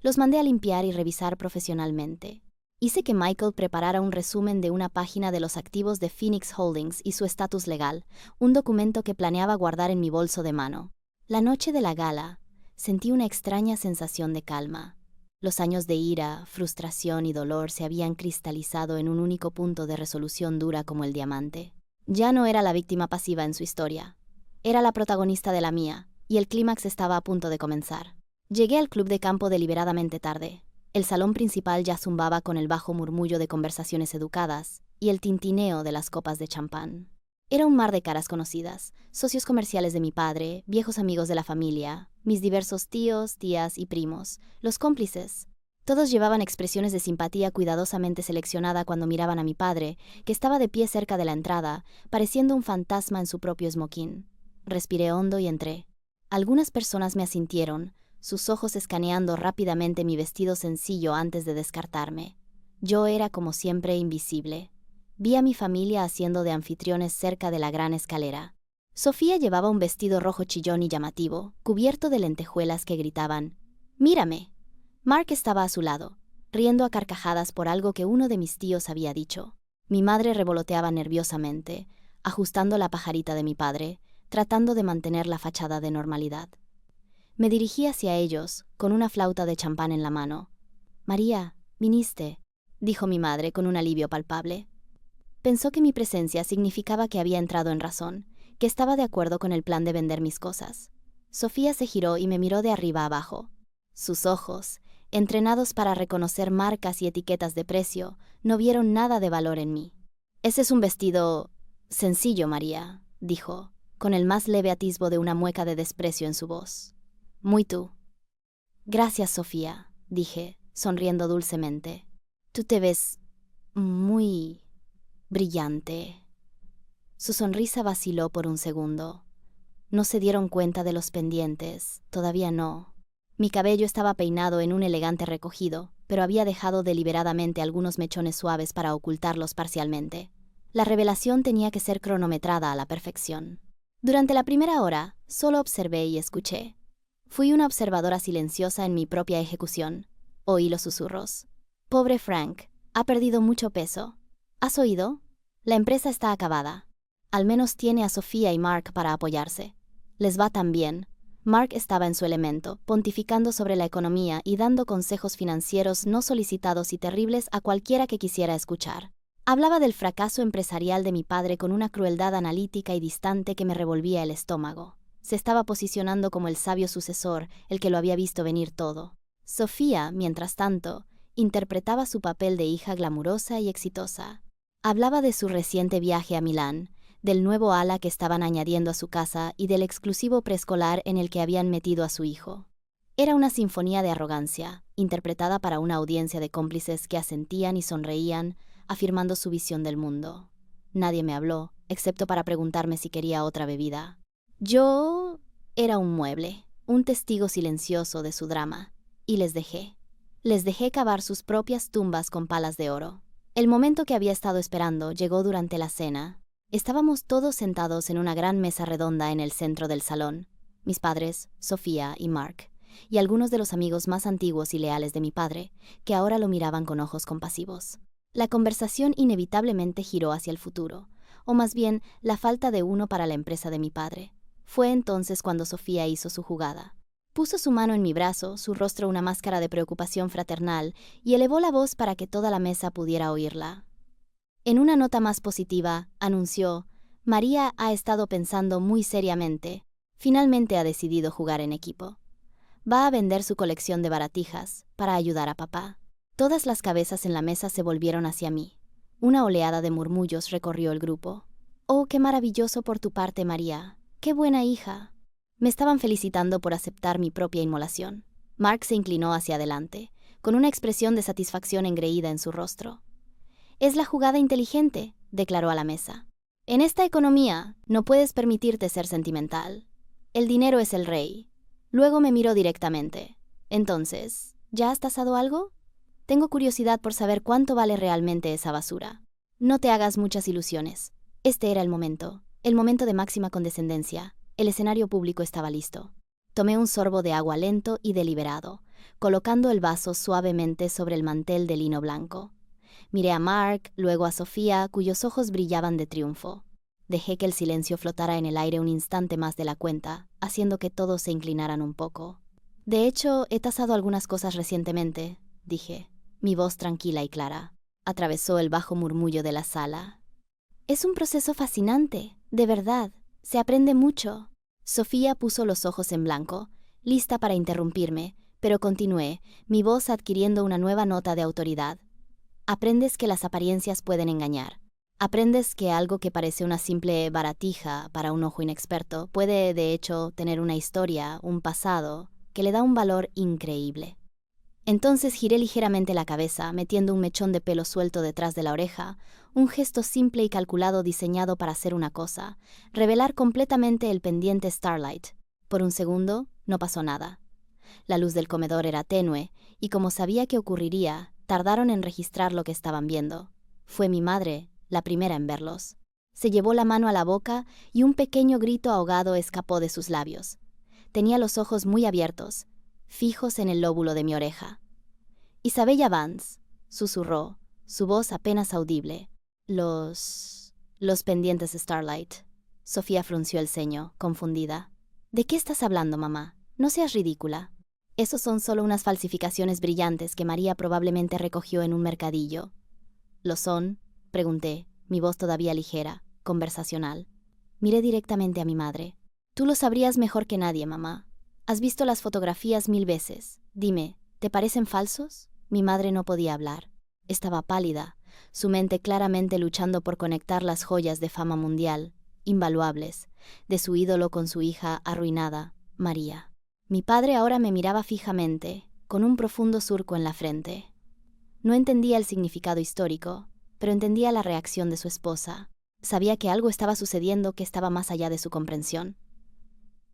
Los mandé a limpiar y revisar profesionalmente. Hice que Michael preparara un resumen de una página de los activos de Phoenix Holdings y su estatus legal, un documento que planeaba guardar en mi bolso de mano. La noche de la gala, sentí una extraña sensación de calma. Los años de ira, frustración y dolor se habían cristalizado en un único punto de resolución dura como el diamante. Ya no era la víctima pasiva en su historia. Era la protagonista de la mía, y el clímax estaba a punto de comenzar. Llegué al club de campo deliberadamente tarde. El salón principal ya zumbaba con el bajo murmullo de conversaciones educadas y el tintineo de las copas de champán. Era un mar de caras conocidas, socios comerciales de mi padre, viejos amigos de la familia, mis diversos tíos, tías y primos, los cómplices. Todos llevaban expresiones de simpatía cuidadosamente seleccionada cuando miraban a mi padre, que estaba de pie cerca de la entrada, pareciendo un fantasma en su propio esmoquín. Respiré hondo y entré. Algunas personas me asintieron, sus ojos escaneando rápidamente mi vestido sencillo antes de descartarme. Yo era, como siempre, invisible. Vi a mi familia haciendo de anfitriones cerca de la gran escalera. Sofía llevaba un vestido rojo chillón y llamativo, cubierto de lentejuelas que gritaban, «¡Mírame!». Mark estaba a su lado, riendo a carcajadas por algo que uno de mis tíos había dicho. Mi madre revoloteaba nerviosamente, ajustando la pajarita de mi padre, tratando de mantener la fachada de normalidad. Me dirigí hacia ellos, con una flauta de champán en la mano. «María, viniste», dijo mi madre con un alivio palpable. Pensó que mi presencia significaba que había entrado en razón, que estaba de acuerdo con el plan de vender mis cosas. Sofía se giró y me miró de arriba abajo. Sus ojos, entrenados para reconocer marcas y etiquetas de precio, no vieron nada de valor en mí. «Ese es un vestido sencillo, María», dijo, con el más leve atisbo de una mueca de desprecio en su voz. «Muy tú». «Gracias, Sofía», dije, sonriendo dulcemente. «Tú te ves muy brillante». Su sonrisa vaciló por un segundo. No se dieron cuenta de los pendientes, todavía no. Mi cabello estaba peinado en un elegante recogido, pero había dejado deliberadamente algunos mechones suaves para ocultarlos parcialmente. La revelación tenía que ser cronometrada a la perfección. Durante la primera hora, solo observé y escuché. Fui una observadora silenciosa en mi propia ejecución. Oí los susurros. «Pobre Frank, ha perdido mucho peso. ¿Has oído? La empresa está acabada. Al menos tiene a Sofía y Mark para apoyarse. Les va tan bien». Mark estaba en su elemento, pontificando sobre la economía y dando consejos financieros no solicitados y terribles a cualquiera que quisiera escuchar. Hablaba del fracaso empresarial de mi padre con una crueldad analítica y distante que me revolvía el estómago. Se estaba posicionando como el sabio sucesor, el que lo había visto venir todo. Sofía, mientras tanto, interpretaba su papel de hija glamurosa y exitosa. Hablaba de su reciente viaje a Milán, del nuevo ala que estaban añadiendo a su casa y del exclusivo preescolar en el que habían metido a su hijo. Era una sinfonía de arrogancia, interpretada para una audiencia de cómplices que asentían y sonreían, afirmando su visión del mundo. Nadie me habló, excepto para preguntarme si quería otra bebida. Yo era un mueble, un testigo silencioso de su drama, y les dejé. Les dejé cavar sus propias tumbas con palas de oro. El momento que había estado esperando llegó durante la cena. Estábamos todos sentados en una gran mesa redonda en el centro del salón. Mis padres, Sofía y Mark, y algunos de los amigos más antiguos y leales de mi padre, que ahora lo miraban con ojos compasivos. La conversación inevitablemente giró hacia el futuro, o más bien la falta de uno para la empresa de mi padre. Fue entonces cuando Sofía hizo su jugada. Puso su mano en mi brazo, su rostro una máscara de preocupación fraternal, y elevó la voz para que toda la mesa pudiera oírla. En una nota más positiva, anunció, «María ha estado pensando muy seriamente. Finalmente ha decidido jugar en equipo. Va a vender su colección de baratijas para ayudar a papá». Todas las cabezas en la mesa se volvieron hacia mí. Una oleada de murmullos recorrió el grupo. «Oh, qué maravilloso por tu parte, María. ¡Qué buena hija!». Me estaban felicitando por aceptar mi propia inmolación. Mark se inclinó hacia adelante, con una expresión de satisfacción engreída en su rostro. «Es la jugada inteligente», declaró a la mesa. «En esta economía no puedes permitirte ser sentimental». El dinero es el rey. Luego me miró directamente. Entonces, ¿ya has tasado algo? Tengo curiosidad por saber cuánto vale realmente esa basura. No te hagas muchas ilusiones. Este era el momento de máxima condescendencia. El escenario público estaba listo. Tomé un sorbo de agua lento y deliberado, colocando el vaso suavemente sobre el mantel de lino blanco. Miré a Mark, luego a Sofía, cuyos ojos brillaban de triunfo. Dejé que el silencio flotara en el aire un instante más de la cuenta, haciendo que todos se inclinaran un poco. De hecho, he tasado algunas cosas recientemente, dije. Mi voz tranquila y clara atravesó el bajo murmullo de la sala. Es un proceso fascinante, de verdad. Se aprende mucho. Sofía puso los ojos en blanco, lista para interrumpirme, pero continué, mi voz adquiriendo una nueva nota de autoridad. Aprendes que las apariencias pueden engañar. Aprendes que algo que parece una simple baratija para un ojo inexperto puede, de hecho, tener una historia, un pasado, que le da un valor increíble. Entonces giré ligeramente la cabeza, metiendo un mechón de pelo suelto detrás de la oreja, un gesto simple y calculado diseñado para hacer una cosa, revelar completamente el pendiente Starlight. Por un segundo, no pasó nada. La luz del comedor era tenue, y como sabía que ocurriría, tardaron en registrar lo que estaban viendo. Fue mi madre, la primera en verlos. Se llevó la mano a la boca y un pequeño grito ahogado escapó de sus labios. Tenía los ojos muy abiertos, fijos en el lóbulo de mi oreja. Isabella Vance, susurró, su voz apenas audible. Los pendientes Starlight. Sofía frunció el ceño, confundida. ¿De qué estás hablando, mamá? No seas ridícula. Esos son solo unas falsificaciones brillantes que María probablemente recogió en un mercadillo. ¿Lo son? Pregunté, mi voz todavía ligera, conversacional. Miré directamente a mi madre. Tú lo sabrías mejor que nadie, mamá. Has visto las fotografías 1000 veces. Dime, ¿te parecen falsos? Mi madre no podía hablar. Estaba pálida, su mente claramente luchando por conectar las joyas de fama mundial, invaluables, de su ídolo con su hija arruinada, María. Mi padre ahora me miraba fijamente, con un profundo surco en la frente. No entendía el significado histórico, pero entendía la reacción de su esposa. Sabía que algo estaba sucediendo que estaba más allá de su comprensión.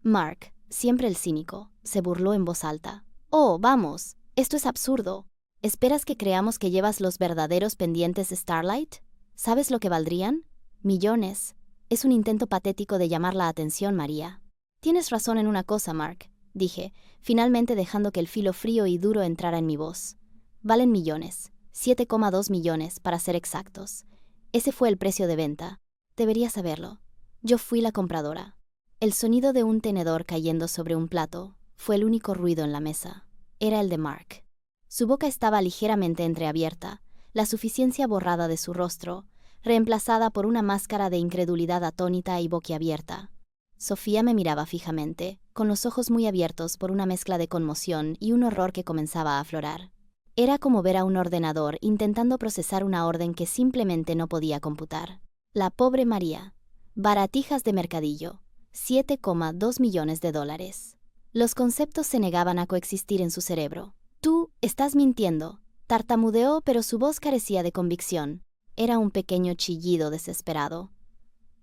Mark, siempre el cínico, se burló en voz alta. «Oh, vamos, esto es absurdo. ¿Esperas que creamos que llevas los verdaderos pendientes de Starlight? ¿Sabes lo que valdrían? Millones. Es un intento patético de llamar la atención, María». Tienes razón en una cosa, Mark, dije, finalmente dejando que el filo frío y duro entrara en mi voz. Valen millones, 7,2 millones para ser exactos. Ese fue el precio de venta. Deberías saberlo. Yo fui la compradora. El sonido de un tenedor cayendo sobre un plato fue el único ruido en la mesa. Era el de Mark. Su boca estaba ligeramente entreabierta, la suficiencia borrada de su rostro, reemplazada por una máscara de incredulidad atónita y boquiabierta. Sofía me miraba fijamente, con los ojos muy abiertos por una mezcla de conmoción y un horror que comenzaba a aflorar. Era como ver a un ordenador intentando procesar una orden que simplemente no podía computar. La pobre María. Baratijas de mercadillo. 7,2 millones de dólares. Los conceptos se negaban a coexistir en su cerebro. «Tú estás mintiendo», tartamudeó, pero su voz carecía de convicción. Era un pequeño chillido desesperado.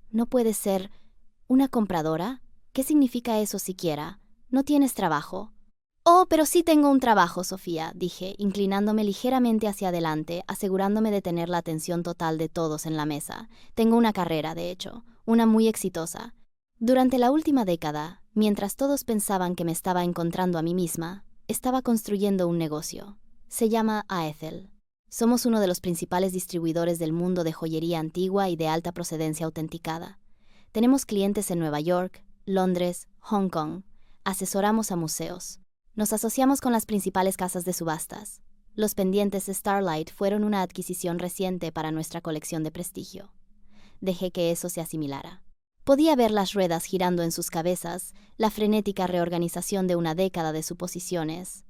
«¿No puedes ser una compradora? ¿Qué significa eso siquiera? ¿No tienes trabajo?» «Oh, pero sí tengo un trabajo, Sofía», dije, inclinándome ligeramente hacia adelante, asegurándome de tener la atención total de todos en la mesa. Tengo una carrera, de hecho, una muy exitosa. Durante la última década, mientras todos pensaban que me estaba encontrando a mí misma, estaba construyendo un negocio. Se llama Aethel. Somos uno de los principales distribuidores del mundo de joyería antigua y de alta procedencia autenticada. Tenemos clientes en Nueva York, Londres, Hong Kong. Asesoramos a museos. Nos asociamos con las principales casas de subastas. Los pendientes de Starlight fueron una adquisición reciente para nuestra colección de prestigio. Dejé que eso se asimilara. Podía ver las ruedas girando en sus cabezas, la frenética reorganización de una década de suposiciones.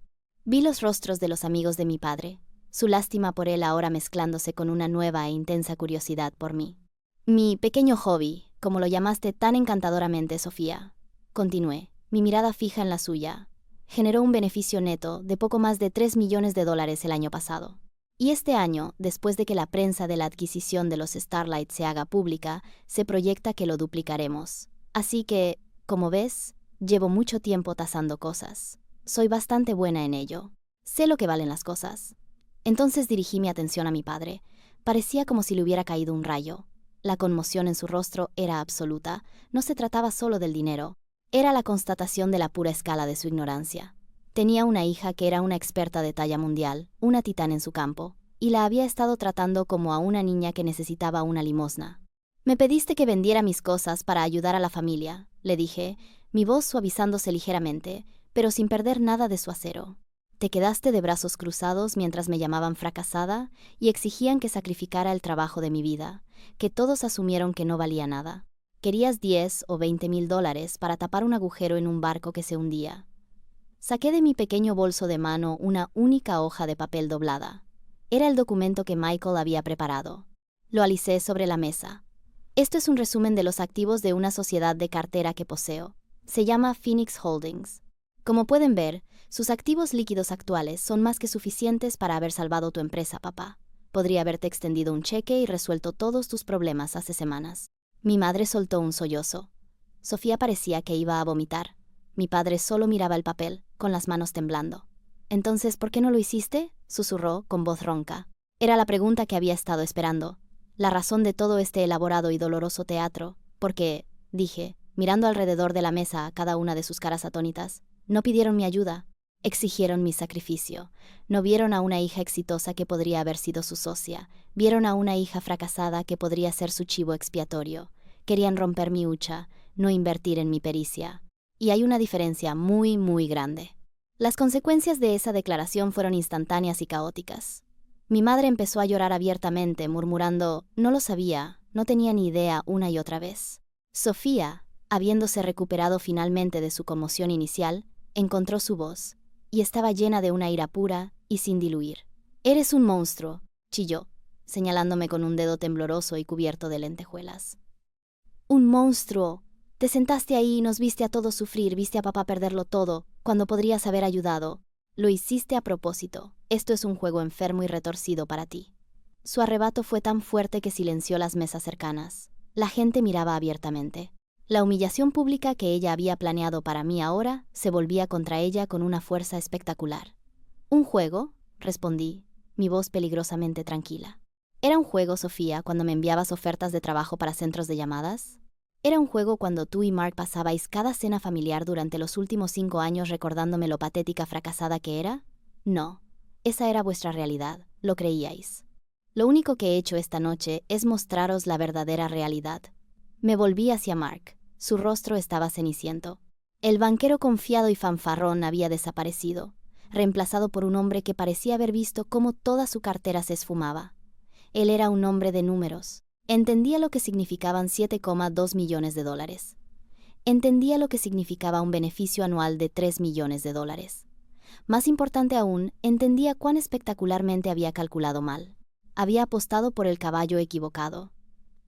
Vi los rostros de los amigos de mi padre, su lástima por él ahora mezclándose con una nueva e intensa curiosidad por mí. «Mi pequeño hobby, como lo llamaste tan encantadoramente, Sofía», continué, mi mirada fija en la suya, generó un beneficio neto de poco más de 3 millones de dólares el año pasado. Y este año, después de que la prensa de la adquisición de los Starlight se haga pública, se proyecta que lo duplicaremos. Así que, como ves, Llevo mucho tiempo tasando cosas. Soy bastante buena en ello. Sé lo que valen las cosas. Entonces dirigí mi atención a mi padre. Parecía como si le hubiera caído un rayo. La conmoción en su rostro era absoluta. No se trataba solo del dinero. Era la constatación de la pura escala de su ignorancia. Tenía una hija que era una experta de talla mundial, una titán en su campo, y la había estado tratando como a una niña que necesitaba una limosna. «Me pediste que vendiera mis cosas para ayudar a la familia», le dije, mi voz suavizándose ligeramente, pero sin perder nada de su acero. «Te quedaste de brazos cruzados mientras me llamaban fracasada y exigían que sacrificara el trabajo de mi vida, que todos asumieron que no valía nada. Querías 10 o 20 mil dólares para tapar un agujero en un barco que se hundía». Saqué de mi pequeño bolso de mano una única hoja de papel doblada. Era el documento que Michael había preparado. Lo alicé sobre la mesa. «Esto es un resumen de los activos de una sociedad de cartera que poseo. Se llama Phoenix Holdings. Como pueden ver, sus activos líquidos actuales son más que suficientes para haber salvado tu empresa, papá. Podría haberte extendido un cheque y resuelto todos tus problemas hace semanas». Mi madre soltó un sollozo. Sofía parecía que iba a vomitar. Mi padre solo miraba el papel, con las manos temblando. «Entonces, ¿por qué no lo hiciste?», susurró con voz ronca. Era la pregunta que había estado esperando. La razón de todo este elaborado y doloroso teatro, porque, dije, mirando alrededor de la mesa a cada una de sus caras atónitas, no pidieron mi ayuda, exigieron mi sacrificio. No vieron a una hija exitosa que podría haber sido su socia, vieron a una hija fracasada que podría ser su chivo expiatorio. Querían romper mi hucha, no invertir en mi pericia. Y hay una diferencia muy, muy grande. Las consecuencias de esa declaración fueron instantáneas y caóticas. Mi madre empezó a llorar abiertamente, murmurando, «No lo sabía, no tenía ni idea», una y otra vez. Sofía, habiéndose recuperado finalmente de su conmoción inicial, encontró su voz, y estaba llena de una ira pura y sin diluir. «Eres un monstruo», chilló, señalándome con un dedo tembloroso y cubierto de lentejuelas. «Un monstruo. Te sentaste ahí y nos viste a todos sufrir, viste a papá perderlo todo, cuando podrías haber ayudado. Lo hiciste a propósito. Esto es un juego enfermo y retorcido para ti». Su arrebato fue tan fuerte que silenció las mesas cercanas. La gente miraba abiertamente. La humillación pública que ella había planeado para mí ahora se volvía contra ella con una fuerza espectacular. «¿Un juego?», respondí, mi voz peligrosamente tranquila. «¿Era un juego, Sofía, cuando me enviabas ofertas de trabajo para centros de llamadas? ¿Era un juego cuando tú y Mark pasabais cada cena familiar durante los últimos 5 años recordándome lo patética fracasada que era? No, esa era vuestra realidad, lo creíais. Lo único que he hecho esta noche es mostraros la verdadera realidad». Me volví hacia Mark. Su rostro estaba ceniciento. El banquero confiado y fanfarrón había desaparecido, reemplazado por un hombre que parecía haber visto cómo toda su cartera se esfumaba. Él era un hombre de números. Entendía lo que significaban 7,2 millones de dólares. Entendía lo que significaba un beneficio anual de 3 millones de dólares. Más importante aún, entendía cuán espectacularmente había calculado mal. Había apostado por el caballo equivocado.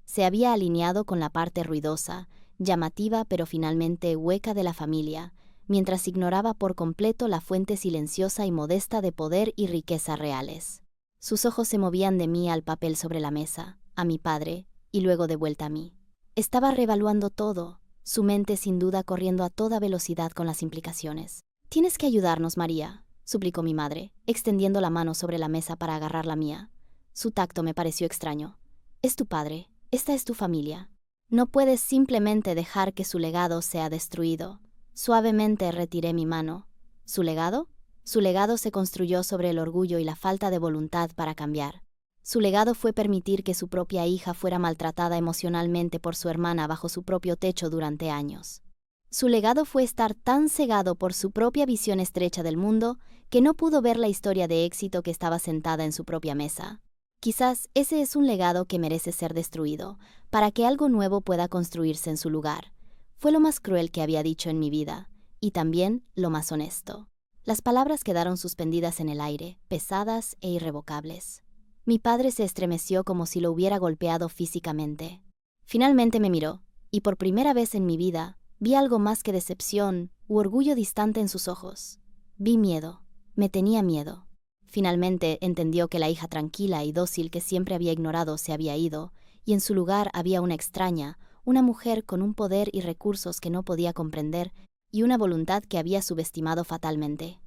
Se había alineado con la parte ruidosa, llamativa pero finalmente hueca de la familia, mientras ignoraba por completo la fuente silenciosa y modesta de poder y riqueza reales. Sus ojos se movían de mí al papel sobre la mesa, a mi padre, y luego de vuelta a mí. Estaba reevaluando todo, su mente sin duda corriendo a toda velocidad con las implicaciones. «Tienes que ayudarnos, María», suplicó mi madre, extendiendo la mano sobre la mesa para agarrar la mía. Su tacto me pareció extraño. «Es tu padre, esta es tu familia. No puedes simplemente dejar que su legado sea destruido». Suavemente retiré mi mano. ¿Su legado? Su legado se construyó sobre el orgullo y la falta de voluntad para cambiar. Su legado fue permitir que su propia hija fuera maltratada emocionalmente por su hermana bajo su propio techo durante años. Su legado fue estar tan cegado por su propia visión estrecha del mundo que no pudo ver la historia de éxito que estaba sentada en su propia mesa. Quizás ese es un legado que merece ser destruido, para que algo nuevo pueda construirse en su lugar. Fue lo más cruel que había dicho en mi vida, y también lo más honesto. Las palabras quedaron suspendidas en el aire, pesadas e irrevocables. Mi padre se estremeció como si lo hubiera golpeado físicamente. Finalmente me miró, y por primera vez en mi vida, vi algo más que decepción u orgullo distante en sus ojos. Vi miedo. Me tenía miedo. Finalmente entendió que la hija tranquila y dócil que siempre había ignorado se había ido, y en su lugar había una extraña, una mujer con un poder y recursos que no podía comprender, y una voluntad que había subestimado fatalmente.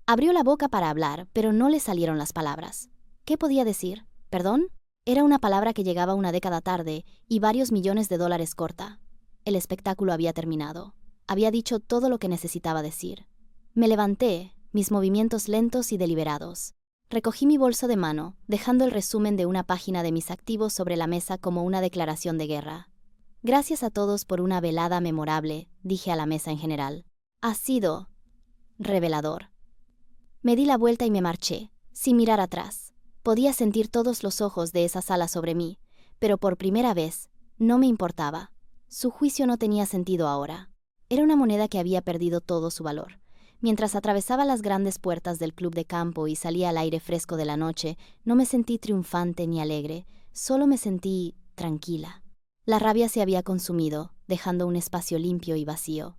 Abrió la boca para hablar, pero no le salieron las palabras. ¿Qué podía decir? ¿Perdón? Era una palabra que llegaba una década tarde y varios millones de dólares corta. El espectáculo había terminado. Había dicho todo lo que necesitaba decir. Me levanté, mis movimientos lentos y deliberados. Recogí mi bolso de mano, dejando el resumen de una página de mis activos sobre la mesa como una declaración de guerra. Gracias a todos por una velada memorable, dije a la mesa en general. Ha sido revelador. Me di la vuelta y me marché, sin mirar atrás. Podía sentir todos los ojos de esa sala sobre mí, pero por primera vez, no me importaba. Su juicio no tenía sentido ahora. Era una moneda que había perdido todo su valor. Mientras atravesaba las grandes puertas del club de campo y salía al aire fresco de la noche, no me sentí triunfante ni alegre, solo me sentí tranquila. La rabia se había consumido, dejando un espacio limpio y vacío.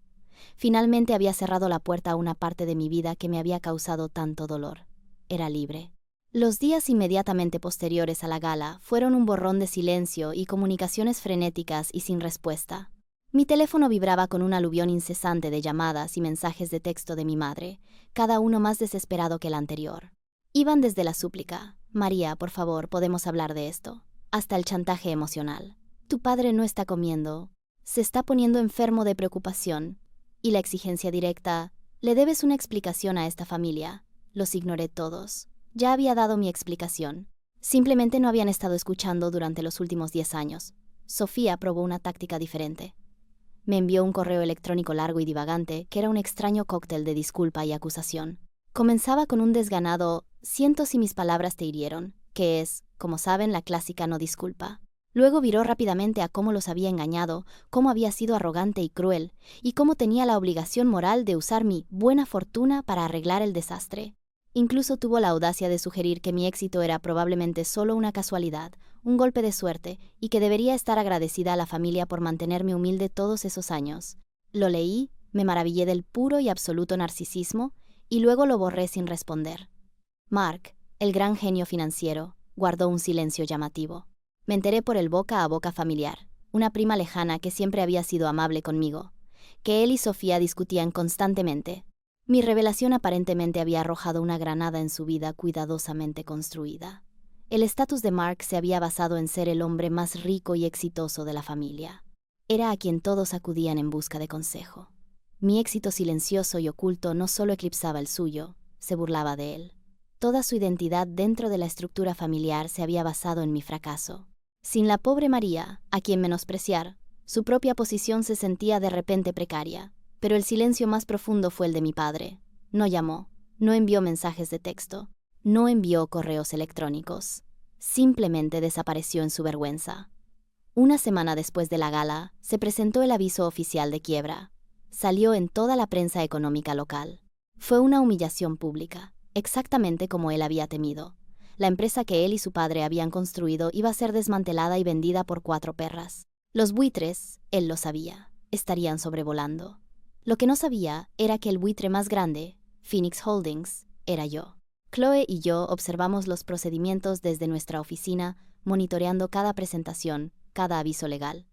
Finalmente había cerrado la puerta a una parte de mi vida que me había causado tanto dolor. Era libre. Los días inmediatamente posteriores a la gala fueron un borrón de silencio y comunicaciones frenéticas y sin respuesta. Mi teléfono vibraba con un aluvión incesante de llamadas y mensajes de texto de mi madre, cada uno más desesperado que el anterior. Iban desde la súplica, «María, por favor, podemos hablar de esto», hasta el chantaje emocional. «Tu padre no está comiendo, se está poniendo enfermo de preocupación», y la exigencia directa, «Le debes una explicación a esta familia». Los ignoré todos. Ya había dado mi explicación. Simplemente no habían estado escuchando durante los últimos 10 años. Sofía probó una táctica diferente. Me envió un correo electrónico largo y divagante que era un extraño cóctel de disculpa y acusación. Comenzaba con un desganado «siento si mis palabras te hirieron», que es, como saben, la clásica no disculpa. Luego viró rápidamente a cómo los había engañado, cómo había sido arrogante y cruel, y cómo tenía la obligación moral de usar mi buena fortuna para arreglar el desastre. Incluso tuvo la audacia de sugerir que mi éxito era probablemente solo una casualidad, un golpe de suerte, y que debería estar agradecida a la familia por mantenerme humilde todos esos años. Lo leí, me maravillé del puro y absoluto narcisismo, y luego lo borré sin responder. Mark, el gran genio financiero, guardó un silencio llamativo. Me enteré por el boca a boca familiar, una prima lejana que siempre había sido amable conmigo, que él y Sofía discutían constantemente. Mi revelación aparentemente había arrojado una granada en su vida cuidadosamente construida. El estatus de Mark se había basado en ser el hombre más rico y exitoso de la familia. Era a quien todos acudían en busca de consejo. Mi éxito silencioso y oculto no solo eclipsaba el suyo, se burlaba de él. Toda su identidad dentro de la estructura familiar se había basado en mi fracaso. Sin la pobre María, a quien menospreciar, su propia posición se sentía de repente precaria. Pero el silencio más profundo fue el de mi padre. No llamó, no envió mensajes de texto, no envió correos electrónicos. Simplemente desapareció en su vergüenza. Una semana después de la gala, se presentó el aviso oficial de quiebra. Salió en toda la prensa económica local. Fue una humillación pública, exactamente como él había temido. La empresa que él y su padre habían construido iba a ser desmantelada y vendida por 4 perras. Los buitres, él lo sabía, estarían sobrevolando. Lo que no sabía era que el buitre más grande, Phoenix Holdings, era yo. Chloe y yo observamos los procedimientos desde nuestra oficina, monitoreando cada presentación, cada aviso legal.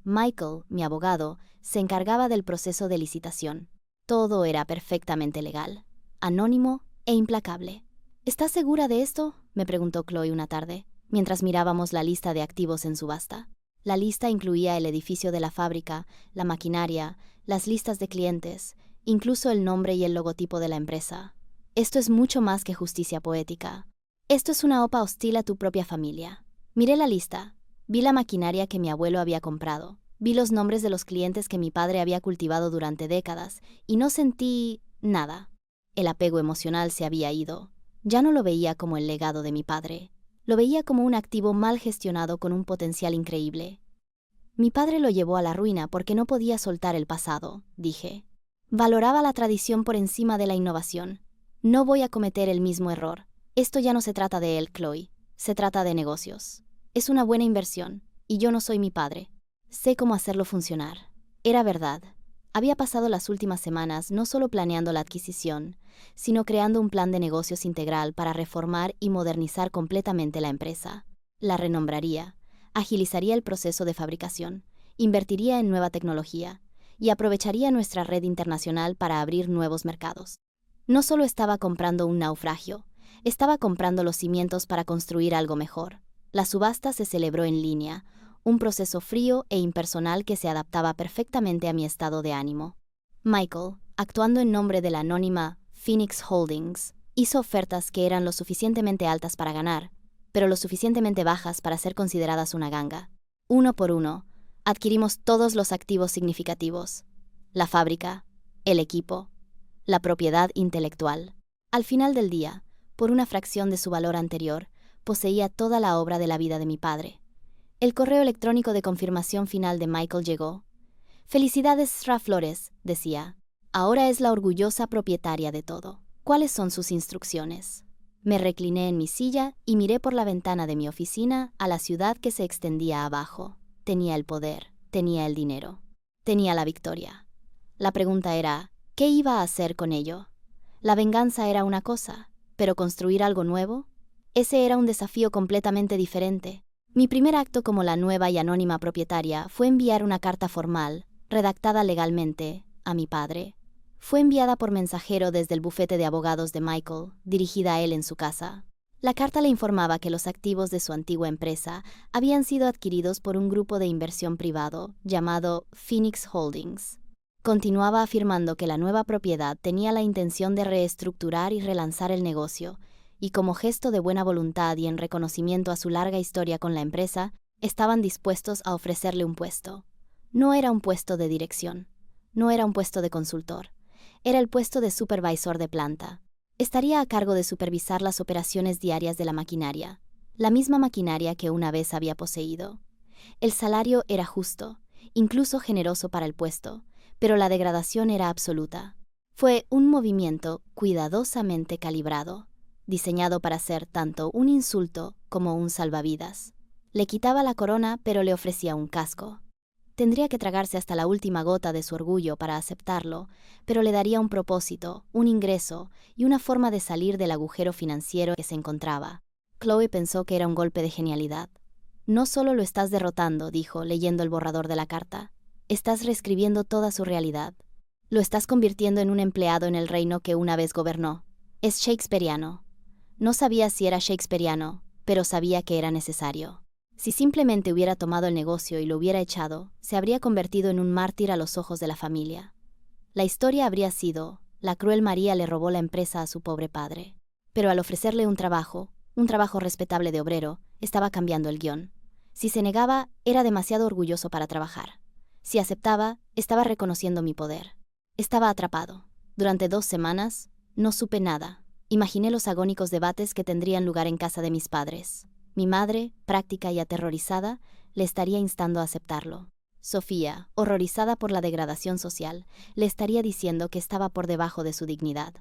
Michael, mi abogado, se encargaba del proceso de licitación. Todo era perfectamente legal, anónimo e implacable. ¿Estás segura de esto?, me preguntó Chloe una tarde, mientras mirábamos la lista de activos en subasta. La lista incluía el edificio de la fábrica, la maquinaria, las listas de clientes, incluso el nombre y el logotipo de la empresa. Esto es mucho más que justicia poética. Esto es una OPA hostil a tu propia familia. Miré la lista, vi la maquinaria que mi abuelo había comprado, vi los nombres de los clientes que mi padre había cultivado durante décadas, y no sentí nada. El apego emocional se había ido. Ya no lo veía como el legado de mi padre. Lo veía como un activo mal gestionado con un potencial increíble. Mi padre lo llevó a la ruina porque no podía soltar el pasado, dije. Valoraba la tradición por encima de la innovación. No voy a cometer el mismo error. Esto ya no se trata de él, Chloe. Se trata de negocios. Es una buena inversión, y yo no soy mi padre. Sé cómo hacerlo funcionar. Era verdad. Había pasado las últimas semanas no solo planeando la adquisición, sino creando un plan de negocios integral para reformar y modernizar completamente la empresa. La renombraría, agilizaría el proceso de fabricación, invertiría en nueva tecnología y aprovecharía nuestra red internacional para abrir nuevos mercados. No solo estaba comprando un naufragio, estaba comprando los cimientos para construir algo mejor. La subasta se celebró en línea, un proceso frío e impersonal que se adaptaba perfectamente a mi estado de ánimo. Michael, actuando en nombre de la anónima Phoenix Holdings, hizo ofertas que eran lo suficientemente altas para ganar, pero lo suficientemente bajas para ser consideradas una ganga. Uno por uno, adquirimos todos los activos significativos: la fábrica, el equipo, la propiedad intelectual. Al final del día, por una fracción de su valor anterior, poseía toda la obra de la vida de mi padre. El correo electrónico de confirmación final de Michael llegó. «Felicidades, Sra Flores», decía. «Ahora es la orgullosa propietaria de todo. ¿Cuáles son sus instrucciones?» Me recliné en mi silla y miré por la ventana de mi oficina a la ciudad que se extendía abajo. Tenía el poder, tenía el dinero, tenía la victoria. La pregunta era, ¿qué iba a hacer con ello? La venganza era una cosa, pero ¿construir algo nuevo? Ese era un desafío completamente diferente. Mi primer acto como la nueva y anónima propietaria fue enviar una carta formal, redactada legalmente, a mi padre. Fue enviada por mensajero desde el bufete de abogados de Michael, dirigida a él en su casa. La carta le informaba que los activos de su antigua empresa habían sido adquiridos por un grupo de inversión privado llamado Phoenix Holdings. Continuaba afirmando que la nueva propiedad tenía la intención de reestructurar y relanzar el negocio, y como gesto de buena voluntad y en reconocimiento a su larga historia con la empresa, estaban dispuestos a ofrecerle un puesto. No era un puesto de dirección, no era un puesto de consultor, era el puesto de supervisor de planta. Estaría a cargo de supervisar las operaciones diarias de la maquinaria, la misma maquinaria que una vez había poseído. El salario era justo, incluso generoso para el puesto, pero la degradación era absoluta. Fue un movimiento cuidadosamente calibrado, diseñado para ser tanto un insulto como un salvavidas. Le quitaba la corona, pero le ofrecía un casco. Tendría que tragarse hasta la última gota de su orgullo para aceptarlo, pero le daría un propósito, un ingreso y una forma de salir del agujero financiero que se encontraba. Chloe pensó que era un golpe de genialidad. «No solo lo estás derrotando», dijo, leyendo el borrador de la carta. «Estás reescribiendo toda su realidad. Lo estás convirtiendo en un empleado en el reino que una vez gobernó. Es shakespeariano». No sabía si era shakespeariano, pero sabía que era necesario. Si simplemente hubiera tomado el negocio y lo hubiera echado, se habría convertido en un mártir a los ojos de la familia. La historia habría sido, la cruel María le robó la empresa a su pobre padre. Pero al ofrecerle un trabajo respetable de obrero, estaba cambiando el guión. Si se negaba, era demasiado orgulloso para trabajar. Si aceptaba, estaba reconociendo mi poder. Estaba atrapado. Durante 2 semanas, no supe nada. Imaginé los agónicos debates que tendrían lugar en casa de mis padres. Mi madre, práctica y aterrorizada, le estaría instando a aceptarlo. Sofía, horrorizada por la degradación social, le estaría diciendo que estaba por debajo de su dignidad.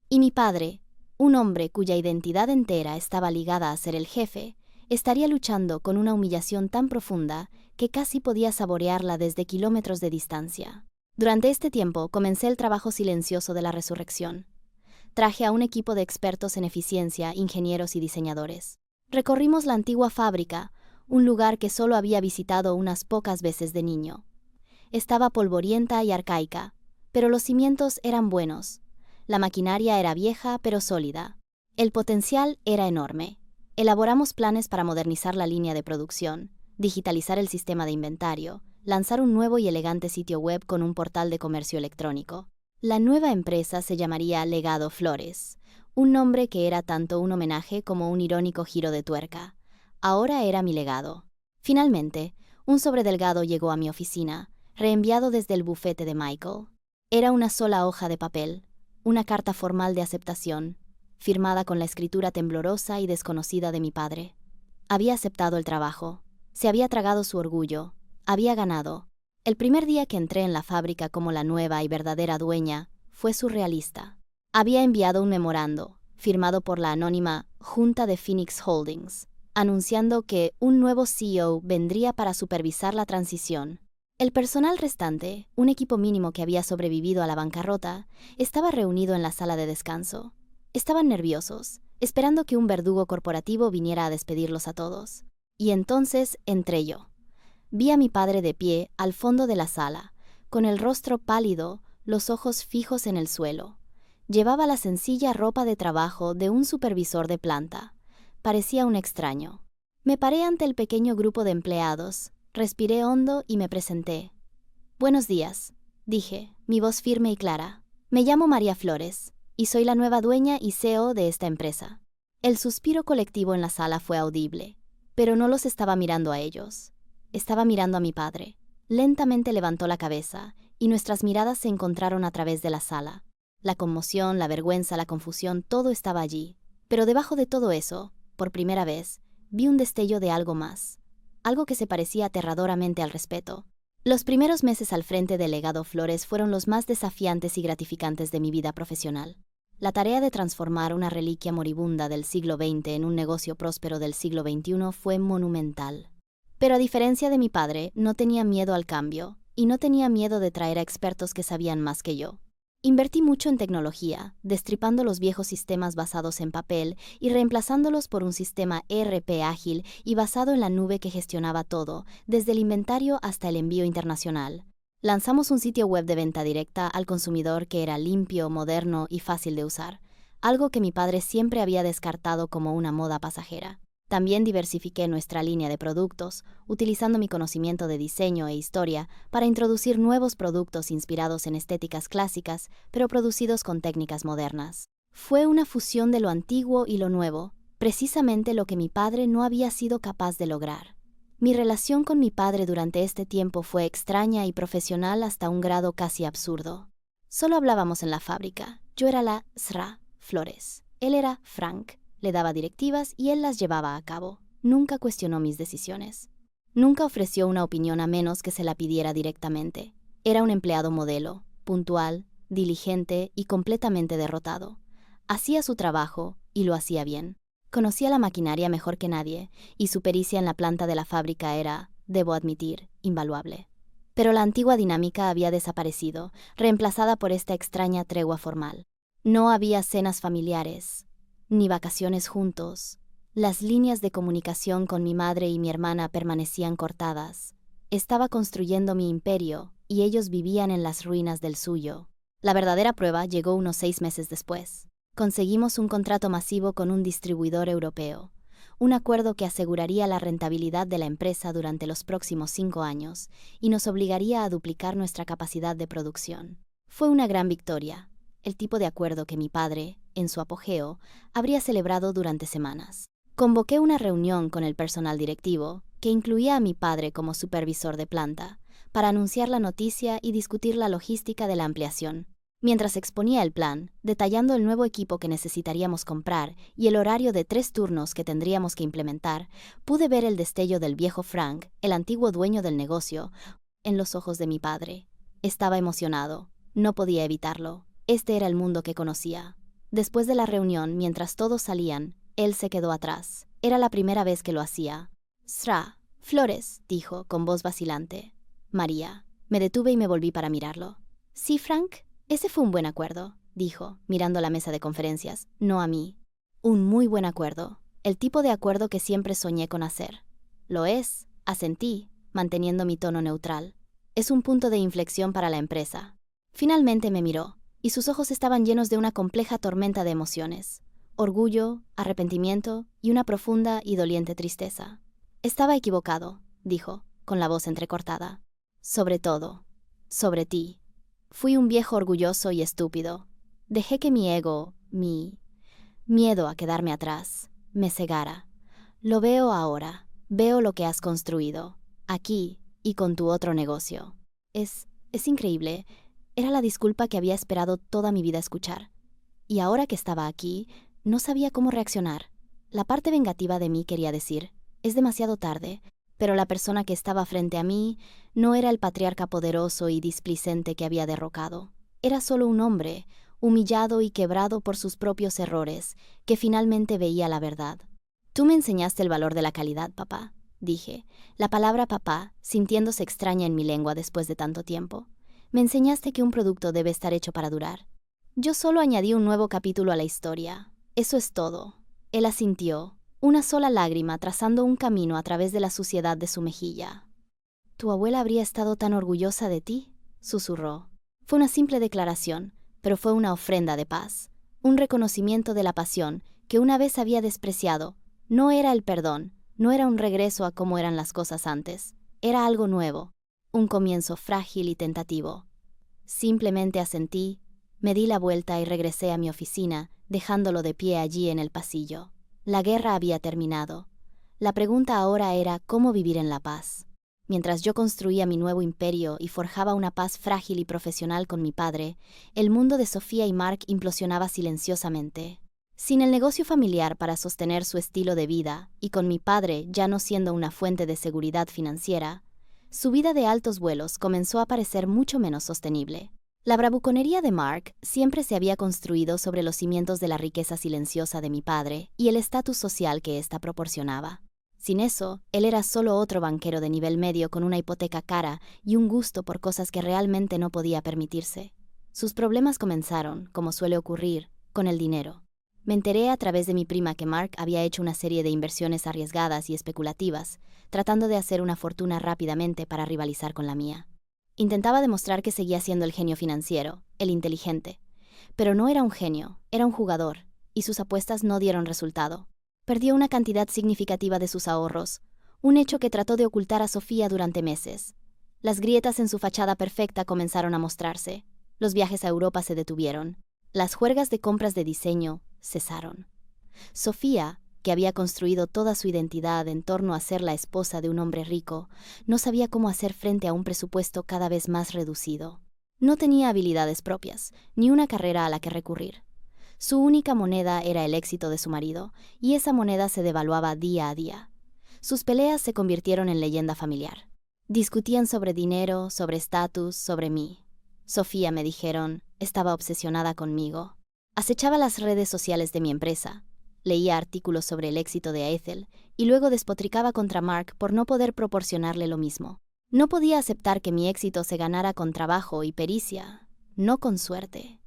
Y mi padre, un hombre cuya identidad entera estaba ligada a ser el jefe, estaría luchando con una humillación tan profunda que casi podía saborearla desde kilómetros de distancia. Durante este tiempo comencé el trabajo silencioso de la resurrección. Traje a un equipo de expertos en eficiencia, ingenieros y diseñadores. Recorrimos la antigua fábrica, un lugar que solo había visitado unas pocas veces de niño. Estaba polvorienta y arcaica, pero los cimientos eran buenos. La maquinaria era vieja pero sólida. El potencial era enorme. Elaboramos planes para modernizar la línea de producción, digitalizar el sistema de inventario, lanzar un nuevo y elegante sitio web con un portal de comercio electrónico. La nueva empresa se llamaría Legado Flores, un nombre que era tanto un homenaje como un irónico giro de tuerca. Ahora era mi legado. Finalmente, un sobre delgado llegó a mi oficina, reenviado desde el bufete de Michael. Era una sola hoja de papel, una carta formal de aceptación, firmada con la escritura temblorosa y desconocida de mi padre. Había aceptado el trabajo, se había tragado su orgullo, había ganado. El primer día que entré en la fábrica como la nueva y verdadera dueña, fue surrealista. Había enviado un memorando, firmado por la anónima Junta de Phoenix Holdings, anunciando que un nuevo CEO vendría para supervisar la transición. El personal restante, un equipo mínimo que había sobrevivido a la bancarrota, estaba reunido en la sala de descanso. Estaban nerviosos, esperando que un verdugo corporativo viniera a despedirlos a todos. Y entonces entré yo. Vi a mi padre de pie al fondo de la sala, con el rostro pálido, los ojos fijos en el suelo. Llevaba la sencilla ropa de trabajo de un supervisor de planta. Parecía un extraño. Me paré ante el pequeño grupo de empleados, respiré hondo y me presenté. «Buenos días», dije, mi voz firme y clara. «Me llamo María Flores, y soy la nueva dueña y CEO de esta empresa». El suspiro colectivo en la sala fue audible, pero no los estaba mirando a ellos. Estaba mirando a mi padre. Lentamente levantó la cabeza, y nuestras miradas se encontraron a través de la sala. La conmoción, la vergüenza, la confusión, todo estaba allí. Pero debajo de todo eso, por primera vez, vi un destello de algo más. Algo que se parecía aterradoramente al respeto. Los primeros meses al frente del legado Flores fueron los más desafiantes y gratificantes de mi vida profesional. La tarea de transformar una reliquia moribunda del siglo XX en un negocio próspero del siglo XXI fue monumental. Pero a diferencia de mi padre, no tenía miedo al cambio, y no tenía miedo de traer a expertos que sabían más que yo. Invertí mucho en tecnología, destripando los viejos sistemas basados en papel y reemplazándolos por un sistema ERP ágil y basado en la nube que gestionaba todo, desde el inventario hasta el envío internacional. Lanzamos un sitio web de venta directa al consumidor que era limpio, moderno y fácil de usar, algo que mi padre siempre había descartado como una moda pasajera. También diversifiqué nuestra línea de productos, utilizando mi conocimiento de diseño e historia para introducir nuevos productos inspirados en estéticas clásicas, pero producidos con técnicas modernas. Fue una fusión de lo antiguo y lo nuevo, precisamente lo que mi padre no había sido capaz de lograr. Mi relación con mi padre durante este tiempo fue extraña y profesional hasta un grado casi absurdo. Solo hablábamos en la fábrica. Yo era la Sra. Flores. Él era Frank. Le daba directivas y él las llevaba a cabo. Nunca cuestionó mis decisiones. Nunca ofreció una opinión a menos que se la pidiera directamente. Era un empleado modelo, puntual, diligente y completamente derrotado. Hacía su trabajo y lo hacía bien. Conocía la maquinaria mejor que nadie, y su pericia en la planta de la fábrica era, debo admitir, invaluable. Pero la antigua dinámica había desaparecido, reemplazada por esta extraña tregua formal. No había cenas familiares, ni vacaciones juntos. Las líneas de comunicación con mi madre y mi hermana permanecían cortadas. Estaba construyendo mi imperio, y ellos vivían en las ruinas del suyo. La verdadera prueba llegó unos 6 meses después. Conseguimos un contrato masivo con un distribuidor europeo, un acuerdo que aseguraría la rentabilidad de la empresa durante los próximos 5 años y nos obligaría a duplicar nuestra capacidad de producción. Fue una gran victoria, el tipo de acuerdo que mi padre, en su apogeo, habría celebrado durante semanas. Convoqué una reunión con el personal directivo, que incluía a mi padre como supervisor de planta, para anunciar la noticia y discutir la logística de la ampliación. Mientras exponía el plan, detallando el nuevo equipo que necesitaríamos comprar y el horario de 3 turnos que tendríamos que implementar, pude ver el destello del viejo Frank, el antiguo dueño del negocio, en los ojos de mi padre. Estaba emocionado. No podía evitarlo. Este era el mundo que conocía. Después de la reunión, mientras todos salían, él se quedó atrás. Era la primera vez que lo hacía. «Sra. Flores», dijo, con voz vacilante. «María». Me detuve y me volví para mirarlo. «¿Sí, Frank?» «Ese fue un buen acuerdo», dijo, mirando la mesa de conferencias, no a mí. «Un muy buen acuerdo. El tipo de acuerdo que siempre soñé con hacer». «Lo es», asentí, manteniendo mi tono neutral. «Es un punto de inflexión para la empresa». Finalmente me miró, y sus ojos estaban llenos de una compleja tormenta de emociones. Orgullo, arrepentimiento y una profunda y doliente tristeza. «Estaba equivocado», dijo, con la voz entrecortada. «Sobre todo, sobre ti. Fui un viejo orgulloso y estúpido. Dejé que mi ego, mi miedo a quedarme atrás, me cegara. Lo veo ahora. Veo lo que has construido, aquí y con tu otro negocio. Es increíble. Era la disculpa que había esperado toda mi vida escuchar. Y ahora que estaba aquí, no sabía cómo reaccionar. La parte vengativa de mí quería decir, es demasiado tarde. Pero la persona que estaba frente a mí no era el patriarca poderoso y displicente que había derrocado. Era solo un hombre, humillado y quebrado por sus propios errores, que finalmente veía la verdad. «Tú me enseñaste el valor de la calidad, papá», dije, la palabra papá sintiéndose extraña en mi lengua después de tanto tiempo. «Me enseñaste que un producto debe estar hecho para durar». Yo solo añadí un nuevo capítulo a la historia. Eso es todo. Él asintió. Una sola lágrima trazando un camino a través de la suciedad de su mejilla. «¿Tu abuela habría estado tan orgullosa de ti?», susurró. Fue una simple declaración, pero fue una ofrenda de paz. Un reconocimiento de la pasión que una vez había despreciado. No era el perdón, no era un regreso a cómo eran las cosas antes. Era algo nuevo, un comienzo frágil y tentativo. Simplemente asentí, me di la vuelta y regresé a mi oficina, dejándolo de pie allí en el pasillo. La guerra había terminado. La pregunta ahora era cómo vivir en la paz. Mientras yo construía mi nuevo imperio y forjaba una paz frágil y profesional con mi padre, el mundo de Sofía y Mark implosionaba silenciosamente. Sin el negocio familiar para sostener su estilo de vida, y con mi padre ya no siendo una fuente de seguridad financiera, su vida de altos vuelos comenzó a parecer mucho menos sostenible. La bravuconería de Mark siempre se había construido sobre los cimientos de la riqueza silenciosa de mi padre y el estatus social que ésta proporcionaba. Sin eso, él era solo otro banquero de nivel medio con una hipoteca cara y un gusto por cosas que realmente no podía permitirse. Sus problemas comenzaron, como suele ocurrir, con el dinero. Me enteré a través de mi prima que Mark había hecho una serie de inversiones arriesgadas y especulativas, tratando de hacer una fortuna rápidamente para rivalizar con la mía. Intentaba demostrar que seguía siendo el genio financiero, el inteligente. Pero no era un genio, era un jugador, y sus apuestas no dieron resultado. Perdió una cantidad significativa de sus ahorros, un hecho que trató de ocultar a Sofía durante meses. Las grietas en su fachada perfecta comenzaron a mostrarse. Los viajes a Europa se detuvieron. Las juergas de compras de diseño cesaron. Sofía, que había construido toda su identidad en torno a ser la esposa de un hombre rico, no sabía cómo hacer frente a un presupuesto cada vez más reducido. No tenía habilidades propias, ni una carrera a la que recurrir. Su única moneda era el éxito de su marido, y esa moneda se devaluaba día a día. Sus peleas se convirtieron en leyenda familiar. Discutían sobre dinero, sobre estatus, sobre mí. Sofía, me dijeron, estaba obsesionada conmigo. Acechaba las redes sociales de mi empresa. Leía artículos sobre el éxito de Ethel y luego despotricaba contra Mark por no poder proporcionarle lo mismo. No podía aceptar que mi éxito se ganara con trabajo y pericia, no con suerte.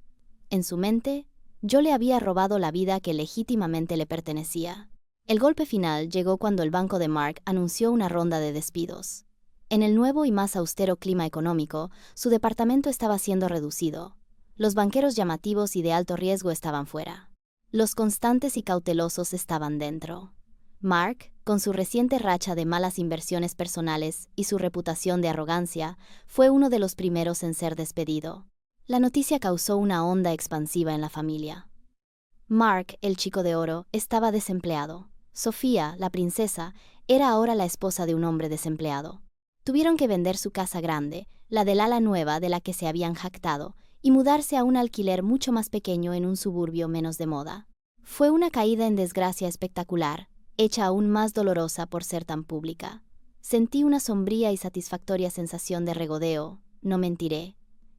En su mente, yo le había robado la vida que legítimamente le pertenecía. El golpe final llegó cuando el banco de Mark anunció una ronda de despidos. En el nuevo y más austero clima económico, su departamento estaba siendo reducido. Los banqueros llamativos y de alto riesgo estaban fuera. Los constantes y cautelosos estaban dentro. Mark, con su reciente racha de malas inversiones personales y su reputación de arrogancia, fue uno de los primeros en ser despedido. La noticia causó una onda expansiva en la familia. Mark, el chico de oro, estaba desempleado. Sofía, la princesa, era ahora la esposa de un hombre desempleado. Tuvieron que vender su casa grande, la del ala nueva de la que se habían jactado, y mudarse a un alquiler mucho más pequeño en un suburbio menos de moda. Fue una caída en desgracia espectacular, hecha aún más dolorosa por ser tan pública. Sentí una sombría y satisfactoria sensación de regodeo, no mentiré.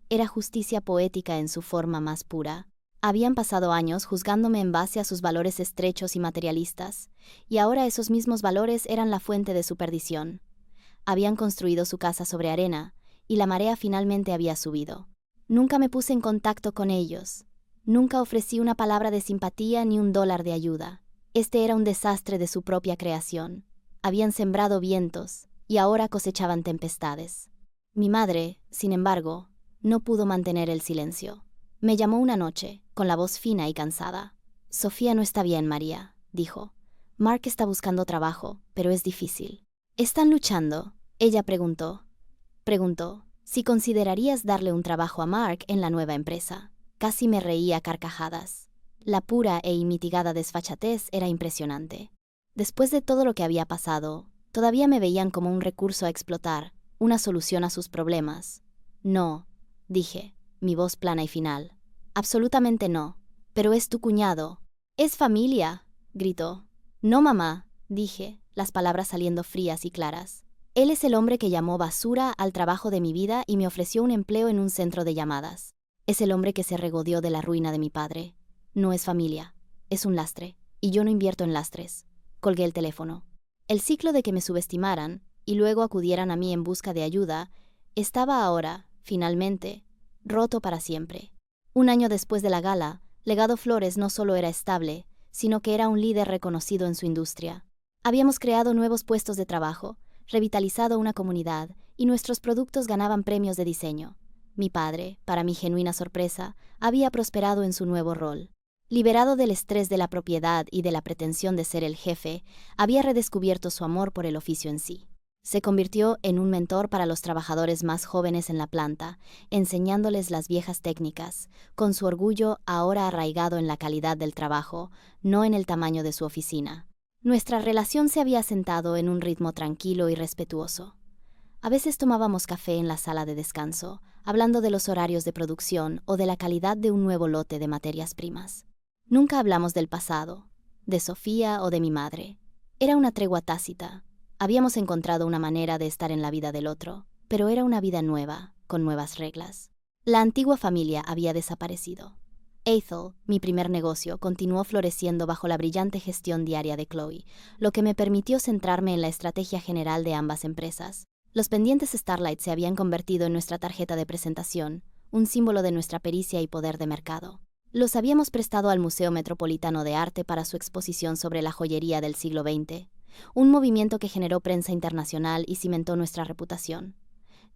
Era justicia poética en su forma más pura. Habían pasado años juzgándome en base a sus valores estrechos y materialistas, y ahora esos mismos valores eran la fuente de su perdición. Habían construido su casa sobre arena, y la marea finalmente había subido. Nunca me puse en contacto con ellos. Nunca ofrecí una palabra de simpatía ni un dólar de ayuda. Este era un desastre de su propia creación. Habían sembrado vientos, y ahora cosechaban tempestades. Mi madre, sin embargo, no pudo mantener el silencio. Me llamó una noche, con la voz fina y cansada. «Sofía no está bien, María», dijo. «Mark está buscando trabajo, pero es difícil». «¿Están luchando?», ella preguntó. Si considerarías darle un trabajo a Mark en la nueva empresa. Casi me reía a carcajadas. La pura e inmitigada desfachatez era impresionante. Después de todo lo que había pasado, todavía me veían como un recurso a explotar, una solución a sus problemas. «No», dije, mi voz plana y final. «Absolutamente no. Pero es tu cuñado». «Es familia», gritó. «No, mamá», dije, las palabras saliendo frías y claras. «Él es el hombre que llamó basura al trabajo de mi vida y me ofreció un empleo en un centro de llamadas. Es el hombre que se regodeó de la ruina de mi padre. No es familia, es un lastre, y yo no invierto en lastres». Colgué el teléfono. El ciclo de que me subestimaran y luego acudieran a mí en busca de ayuda estaba ahora, finalmente, roto para siempre. Un año después de la gala, Legado Flores no solo era estable, sino que era un líder reconocido en su industria. Habíamos creado nuevos puestos de trabajo, revitalizado una comunidad, y nuestros productos ganaban premios de diseño. Mi padre, para mi genuina sorpresa, había prosperado en su nuevo rol. Liberado del estrés de la propiedad y de la pretensión de ser el jefe, había redescubierto su amor por el oficio en sí. Se convirtió en un mentor para los trabajadores más jóvenes en la planta, enseñándoles las viejas técnicas, con su orgullo ahora arraigado en la calidad del trabajo, no en el tamaño de su oficina. Nuestra relación se había asentado en un ritmo tranquilo y respetuoso. A veces tomábamos café en la sala de descanso, hablando de los horarios de producción o de la calidad de un nuevo lote de materias primas. Nunca hablamos del pasado, de Sofía o de mi madre. Era una tregua tácita. Habíamos encontrado una manera de estar en la vida del otro, pero era una vida nueva, con nuevas reglas. La antigua familia había desaparecido. Ethel, mi primer negocio, continuó floreciendo bajo la brillante gestión diaria de Chloe, lo que me permitió centrarme en la estrategia general de ambas empresas. Los pendientes Starlight se habían convertido en nuestra tarjeta de presentación, un símbolo de nuestra pericia y poder de mercado. Los habíamos prestado al Museo Metropolitano de Arte para su exposición sobre la joyería del siglo XX, un movimiento que generó prensa internacional y cimentó nuestra reputación.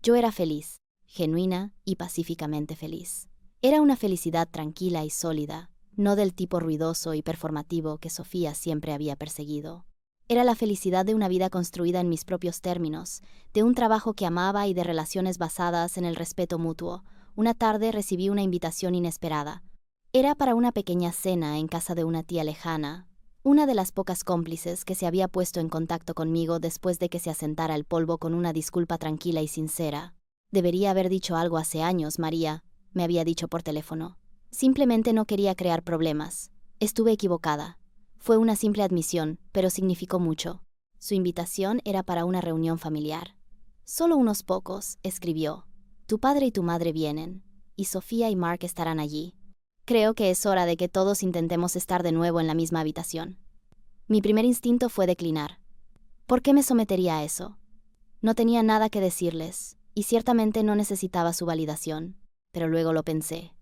Yo era feliz, genuina y pacíficamente feliz. Era una felicidad tranquila y sólida, no del tipo ruidoso y performativo que Sofía siempre había perseguido. Era la felicidad de una vida construida en mis propios términos, de un trabajo que amaba y de relaciones basadas en el respeto mutuo. Una tarde recibí una invitación inesperada. Era para una pequeña cena en casa de una tía lejana, una de las pocas cómplices que se había puesto en contacto conmigo después de que se asentara el polvo con una disculpa tranquila y sincera. Debería haber dicho algo hace años, María, me había dicho por teléfono. Simplemente no quería crear problemas. Estuve equivocada. Fue una simple admisión, pero significó mucho. Su invitación era para una reunión familiar. Solo unos pocos, escribió. Tu padre y tu madre vienen, y Sofía y Mark estarán allí. Creo que es hora de que todos intentemos estar de nuevo en la misma habitación. Mi primer instinto fue declinar. ¿Por qué me sometería a eso? No tenía nada que decirles, y ciertamente no necesitaba su validación, pero luego lo pensé.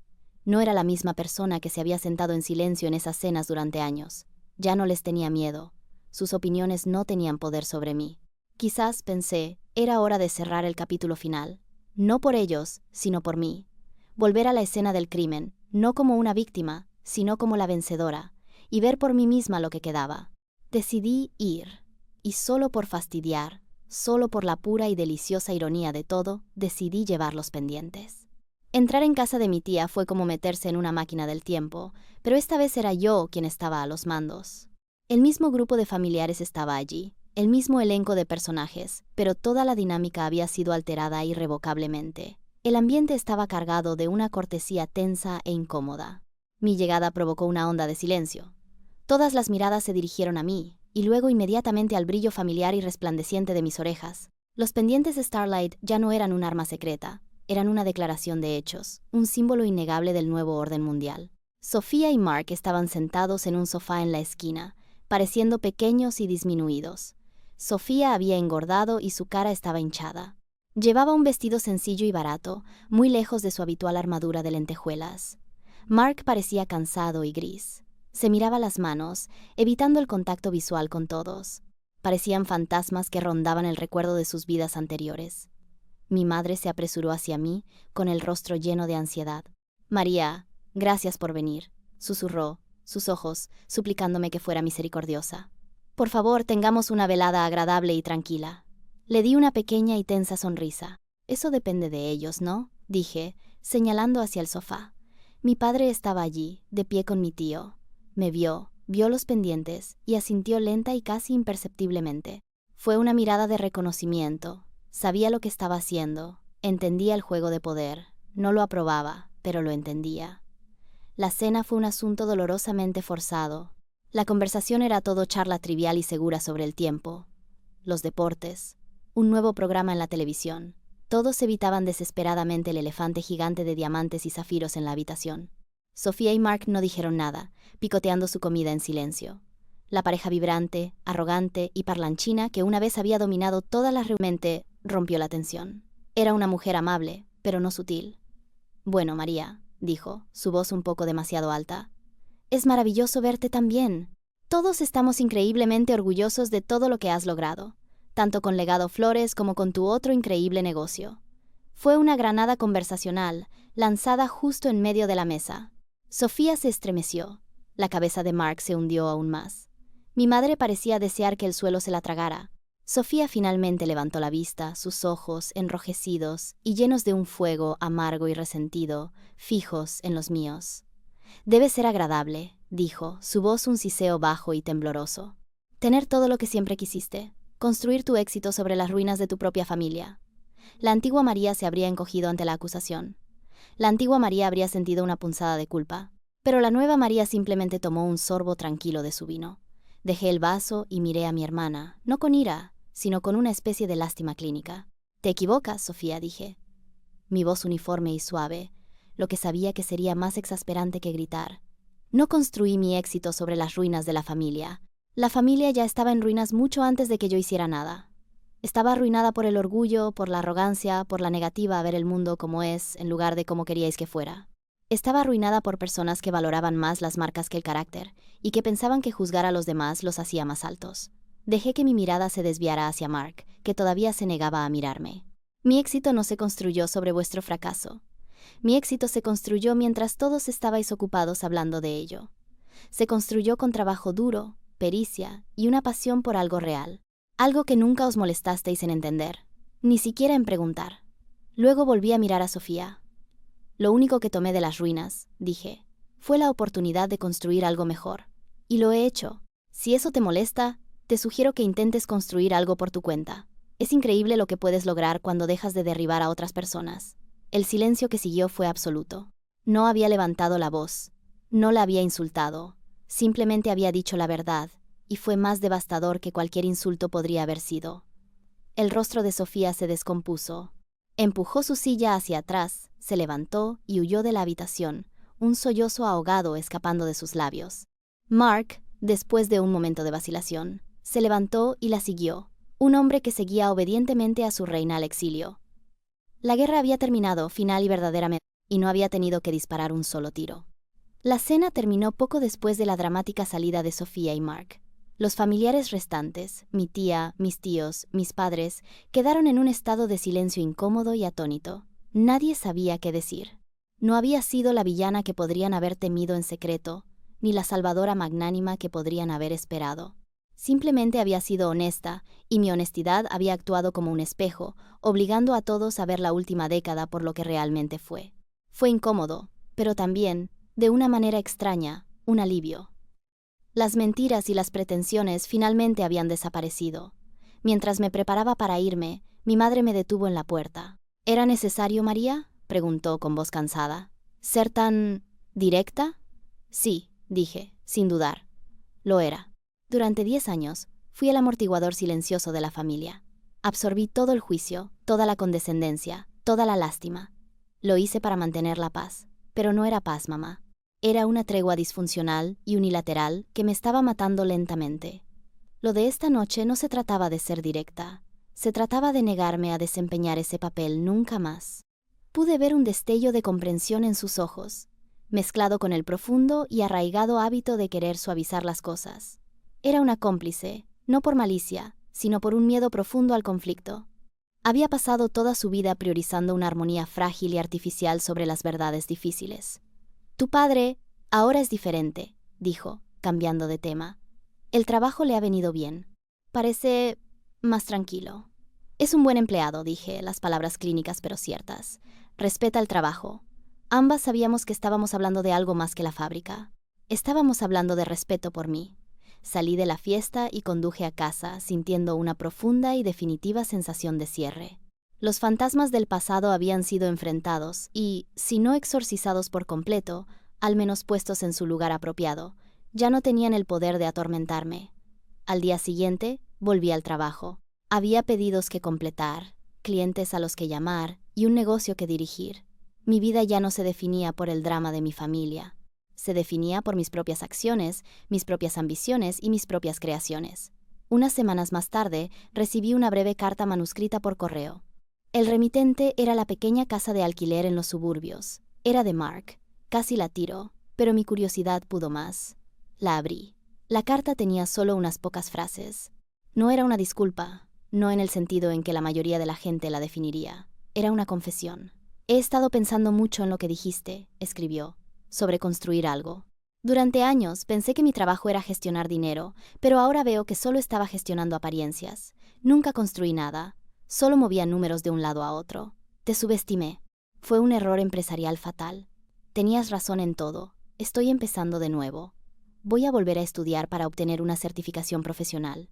No era la misma persona que se había sentado en silencio en esas cenas durante años. Ya no les tenía miedo. Sus opiniones no tenían poder sobre mí. Quizás, pensé, era hora de cerrar el capítulo final. No por ellos, sino por mí. Volver a la escena del crimen, no como una víctima, sino como la vencedora, y ver por mí misma lo que quedaba. Decidí ir, y solo por fastidiar, solo por la pura y deliciosa ironía de todo, decidí llevar los pendientes. Entrar en casa de mi tía fue como meterse en una máquina del tiempo, pero esta vez era yo quien estaba a los mandos. El mismo grupo de familiares estaba allí, el mismo elenco de personajes, pero toda la dinámica había sido alterada irrevocablemente. El ambiente estaba cargado de una cortesía tensa e incómoda. Mi llegada provocó una onda de silencio. Todas las miradas se dirigieron a mí, y luego inmediatamente al brillo familiar y resplandeciente de mis orejas. Los pendientes de Starlight ya no eran un arma secreta, eran una declaración de hechos, un símbolo innegable del nuevo orden mundial. Sofía y Mark estaban sentados en un sofá en la esquina, pareciendo pequeños y disminuidos. Sofía había engordado y su cara estaba hinchada. Llevaba un vestido sencillo y barato, muy lejos de su habitual armadura de lentejuelas. Mark parecía cansado y gris. Se miraba las manos, evitando el contacto visual con todos. Parecían fantasmas que rondaban el recuerdo de sus vidas anteriores. Mi madre se apresuró hacia mí, con el rostro lleno de ansiedad. María, gracias por venir, susurró, sus ojos, suplicándome que fuera misericordiosa. Por favor, tengamos una velada agradable y tranquila. Le di una pequeña y tensa sonrisa. Eso depende de ellos, ¿no? Dije, señalando hacia el sofá. Mi padre estaba allí, de pie con mi tío. Me vio los pendientes y asintió lenta y casi imperceptiblemente. Fue una mirada de reconocimiento. Sabía lo que estaba haciendo. Entendía el juego de poder. No lo aprobaba, pero lo entendía. La cena fue un asunto dolorosamente forzado. La conversación era todo charla trivial y segura sobre el tiempo, los deportes, un nuevo programa en la televisión. Todos evitaban desesperadamente el elefante gigante de diamantes y zafiros en la habitación. Sofía y Mark no dijeron nada, picoteando su comida en silencio. La pareja vibrante, arrogante y parlanchina que una vez había dominado todas las reuniones rompió la tensión. Era una mujer amable, pero no sutil. Bueno, María, dijo, su voz un poco demasiado alta. Es maravilloso verte tan bien. Todos estamos increíblemente orgullosos de todo lo que has logrado, tanto con Legado Flores como con tu otro increíble negocio. Fue una granada conversacional, lanzada justo en medio de la mesa. Sofía se estremeció. La cabeza de Mark se hundió aún más. Mi madre parecía desear que el suelo se la tragara. Sofía finalmente levantó la vista, sus ojos, enrojecidos y llenos de un fuego amargo y resentido, fijos en los míos. «Debe ser agradable», dijo, su voz un siseo bajo y tembloroso. «Tener todo lo que siempre quisiste. Construir tu éxito sobre las ruinas de tu propia familia». La antigua María se habría encogido ante la acusación. La antigua María habría sentido una punzada de culpa. Pero la nueva María simplemente tomó un sorbo tranquilo de su vino. Dejé el vaso y miré a mi hermana, no con ira, sino con una especie de lástima clínica. «Te equivocas, Sofía», dije. Mi voz uniforme y suave, lo que sabía que sería más exasperante que gritar. No construí mi éxito sobre las ruinas de la familia. La familia ya estaba en ruinas mucho antes de que yo hiciera nada. Estaba arruinada por el orgullo, por la arrogancia, por la negativa a ver el mundo como es, en lugar de como queríais que fuera. Estaba arruinada por personas que valoraban más las marcas que el carácter, y que pensaban que juzgar a los demás los hacía más altos. Dejé que mi mirada se desviara hacia Mark, que todavía se negaba a mirarme. «Mi éxito no se construyó sobre vuestro fracaso. Mi éxito se construyó mientras todos estabais ocupados hablando de ello. Se construyó con trabajo duro, pericia y una pasión por algo real. Algo que nunca os molestasteis en entender, ni siquiera en preguntar». Luego volví a mirar a Sofía. «Lo único que tomé de las ruinas», dije, «fue la oportunidad de construir algo mejor. Y lo he hecho. Si eso te molesta, te sugiero que intentes construir algo por tu cuenta. Es increíble lo que puedes lograr cuando dejas de derribar a otras personas». El silencio que siguió fue absoluto. No había levantado la voz. No la había insultado. Simplemente había dicho la verdad, y fue más devastador que cualquier insulto podría haber sido. El rostro de Sofía se descompuso. Empujó su silla hacia atrás, se levantó y huyó de la habitación, un sollozo ahogado escapando de sus labios. Mark, después de un momento de vacilación, se levantó y la siguió, un hombre que seguía obedientemente a su reina al exilio. La guerra había terminado, final y verdaderamente, y no había tenido que disparar un solo tiro. La cena terminó poco después de la dramática salida de Sofía y Mark. Los familiares restantes, mi tía, mis tíos, mis padres, quedaron en un estado de silencio incómodo y atónito. Nadie sabía qué decir. No había sido la villana que podrían haber temido en secreto, ni la salvadora magnánima que podrían haber esperado. Simplemente había sido honesta, y mi honestidad había actuado como un espejo, obligando a todos a ver la última década por lo que realmente fue. Fue incómodo, pero también, de una manera extraña, un alivio. Las mentiras y las pretensiones finalmente habían desaparecido. Mientras me preparaba para irme, mi madre me detuvo en la puerta. «¿Era necesario, María?», preguntó con voz cansada. «¿Ser tan directa?». «Sí», dije, sin dudar. Lo era. Durante 10 años, fui el amortiguador silencioso de la familia. Absorbí todo el juicio, toda la condescendencia, toda la lástima. Lo hice para mantener la paz. Pero no era paz, mamá. Era una tregua disfuncional y unilateral que me estaba matando lentamente. Lo de esta noche no se trataba de ser directa. Se trataba de negarme a desempeñar ese papel nunca más. Pude ver un destello de comprensión en sus ojos, mezclado con el profundo y arraigado hábito de querer suavizar las cosas. Era una cómplice, no por malicia, sino por un miedo profundo al conflicto. Había pasado toda su vida priorizando una armonía frágil y artificial sobre las verdades difíciles. «Tu padre ahora es diferente», dijo, cambiando de tema. «El trabajo le ha venido bien. Parece más tranquilo». «Es un buen empleado», dije, las palabras clínicas pero ciertas. «Respeta el trabajo». Ambas sabíamos que estábamos hablando de algo más que la fábrica. Estábamos hablando de respeto por mí. Salí de la fiesta y conduje a casa, sintiendo una profunda y definitiva sensación de cierre. Los fantasmas del pasado habían sido enfrentados y, si no exorcizados por completo, al menos puestos en su lugar apropiado, ya no tenían el poder de atormentarme. Al día siguiente, volví al trabajo. Había pedidos que completar, clientes a los que llamar y un negocio que dirigir. Mi vida ya no se definía por el drama de mi familia. Se definía por mis propias acciones, mis propias ambiciones y mis propias creaciones. Unas semanas más tarde, recibí una breve carta manuscrita por correo. El remitente era la pequeña casa de alquiler en los suburbios. Era de Mark. Casi la tiró, pero mi curiosidad pudo más. La abrí. La carta tenía solo unas pocas frases. No era una disculpa, no en el sentido en que la mayoría de la gente la definiría. Era una confesión. He estado pensando mucho en lo que dijiste, escribió, sobre construir algo. Durante años pensé que mi trabajo era gestionar dinero, pero ahora veo que solo estaba gestionando apariencias. Nunca construí nada, solo movía números de un lado a otro. Te subestimé. Fue un error empresarial fatal. Tenías razón en todo. Estoy empezando de nuevo. Voy a volver a estudiar para obtener una certificación profesional.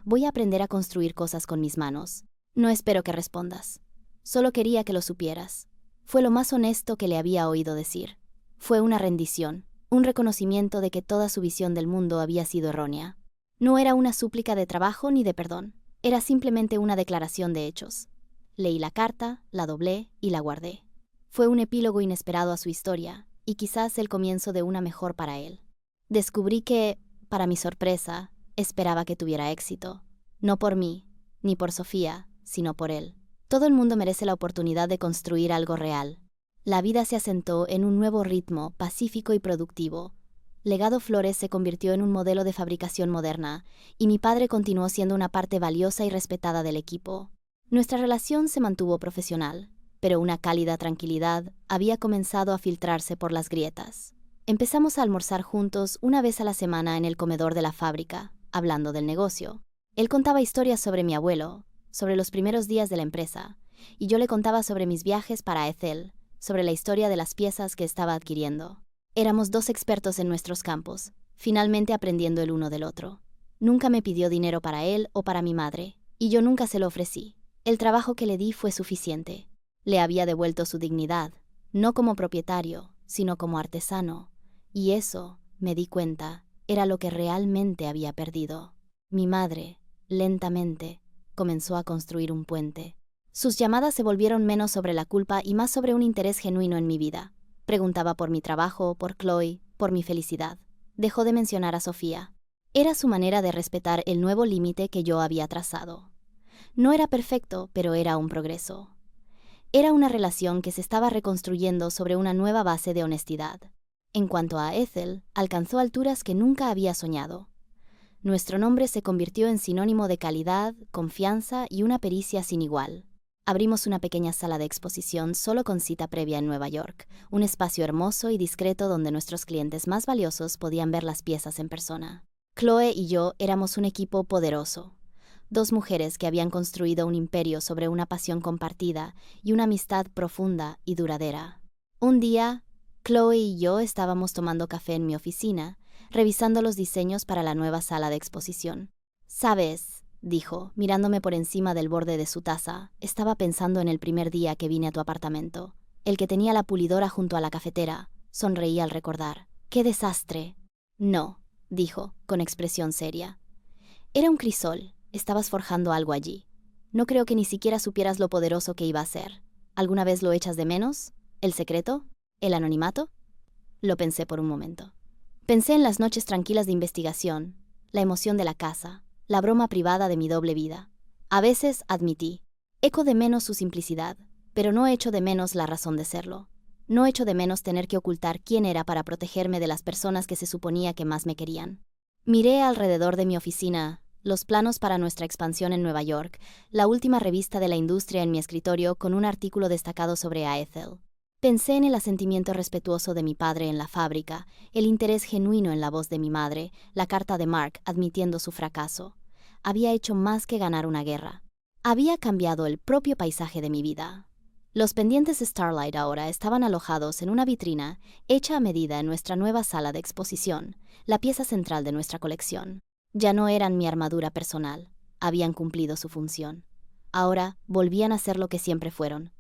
Voy a aprender a construir cosas con mis manos. No espero que respondas. Solo quería que lo supieras. Fue lo más honesto que le había oído decir. Fue una rendición, un reconocimiento de que toda su visión del mundo había sido errónea. No era una súplica de trabajo ni de perdón. Era simplemente una declaración de hechos. Leí la carta, la doblé y la guardé. Fue un epílogo inesperado a su historia, y quizás el comienzo de una mejor para él. Descubrí que, para mi sorpresa, esperaba que tuviera éxito. No por mí, ni por Sofía, sino por él. Todo el mundo merece la oportunidad de construir algo real. La vida se asentó en un nuevo ritmo, pacífico y productivo. Legado Flores se convirtió en un modelo de fabricación moderna, y mi padre continuó siendo una parte valiosa y respetada del equipo. Nuestra relación se mantuvo profesional, pero una cálida tranquilidad había comenzado a filtrarse por las grietas. Empezamos a almorzar juntos una vez a la semana en el comedor de la fábrica, hablando del negocio. Él contaba historias sobre mi abuelo, sobre los primeros días de la empresa, y yo le contaba sobre mis viajes para Ethel, sobre la historia de las piezas que estaba adquiriendo. Éramos dos expertos en nuestros campos, finalmente aprendiendo el uno del otro. Nunca me pidió dinero para él o para mi madre, y yo nunca se lo ofrecí. El trabajo que le di fue suficiente. Le había devuelto su dignidad, no como propietario, sino como artesano, y eso, me di cuenta, era lo que realmente había perdido. Mi madre, lentamente, comenzó a construir un puente. Sus llamadas se volvieron menos sobre la culpa y más sobre un interés genuino en mi vida. Preguntaba por mi trabajo, por Chloe, por mi felicidad. Dejó de mencionar a Sofía. Era su manera de respetar el nuevo límite que yo había trazado. No era perfecto, pero era un progreso. Era una relación que se estaba reconstruyendo sobre una nueva base de honestidad. En cuanto a Ethel, alcanzó alturas que nunca había soñado. Nuestro nombre se convirtió en sinónimo de calidad, confianza y una pericia sin igual. Abrimos una pequeña sala de exposición solo con cita previa en Nueva York, un espacio hermoso y discreto donde nuestros clientes más valiosos podían ver las piezas en persona. Chloe y yo éramos un equipo poderoso. Dos mujeres que habían construido un imperio sobre una pasión compartida y una amistad profunda y duradera. Un día, Chloe y yo estábamos tomando café en mi oficina, revisando los diseños para la nueva sala de exposición. «¿Sabes?», dijo, mirándome por encima del borde de su taza, «estaba pensando en el primer día que vine a tu apartamento. El que tenía la pulidora junto a la cafetera». Sonreí al recordar. «¡Qué desastre!». «No», dijo, con expresión seria. «Era un crisol. Estabas forjando algo allí. No creo que ni siquiera supieras lo poderoso que iba a ser. ¿Alguna vez lo echas de menos? ¿El secreto? ¿El anonimato?». Lo pensé por un momento. Pensé en las noches tranquilas de investigación, la emoción de la casa, la broma privada de mi doble vida. A veces, admití, echo de menos su simplicidad, pero no echo de menos la razón de serlo. No echo de menos tener que ocultar quién era para protegerme de las personas que se suponía que más me querían. Miré alrededor de mi oficina, los planos para nuestra expansión en Nueva York, la última revista de la industria en mi escritorio con un artículo destacado sobre Ethel. Pensé en el asentimiento respetuoso de mi padre en la fábrica, el interés genuino en la voz de mi madre, la carta de Mark admitiendo su fracaso. Había hecho más que ganar una guerra. Había cambiado el propio paisaje de mi vida. Los pendientes Starlight ahora estaban alojados en una vitrina hecha a medida en nuestra nueva sala de exposición, la pieza central de nuestra colección. Ya no eran mi armadura personal, habían cumplido su función. Ahora volvían a ser lo que siempre fueron.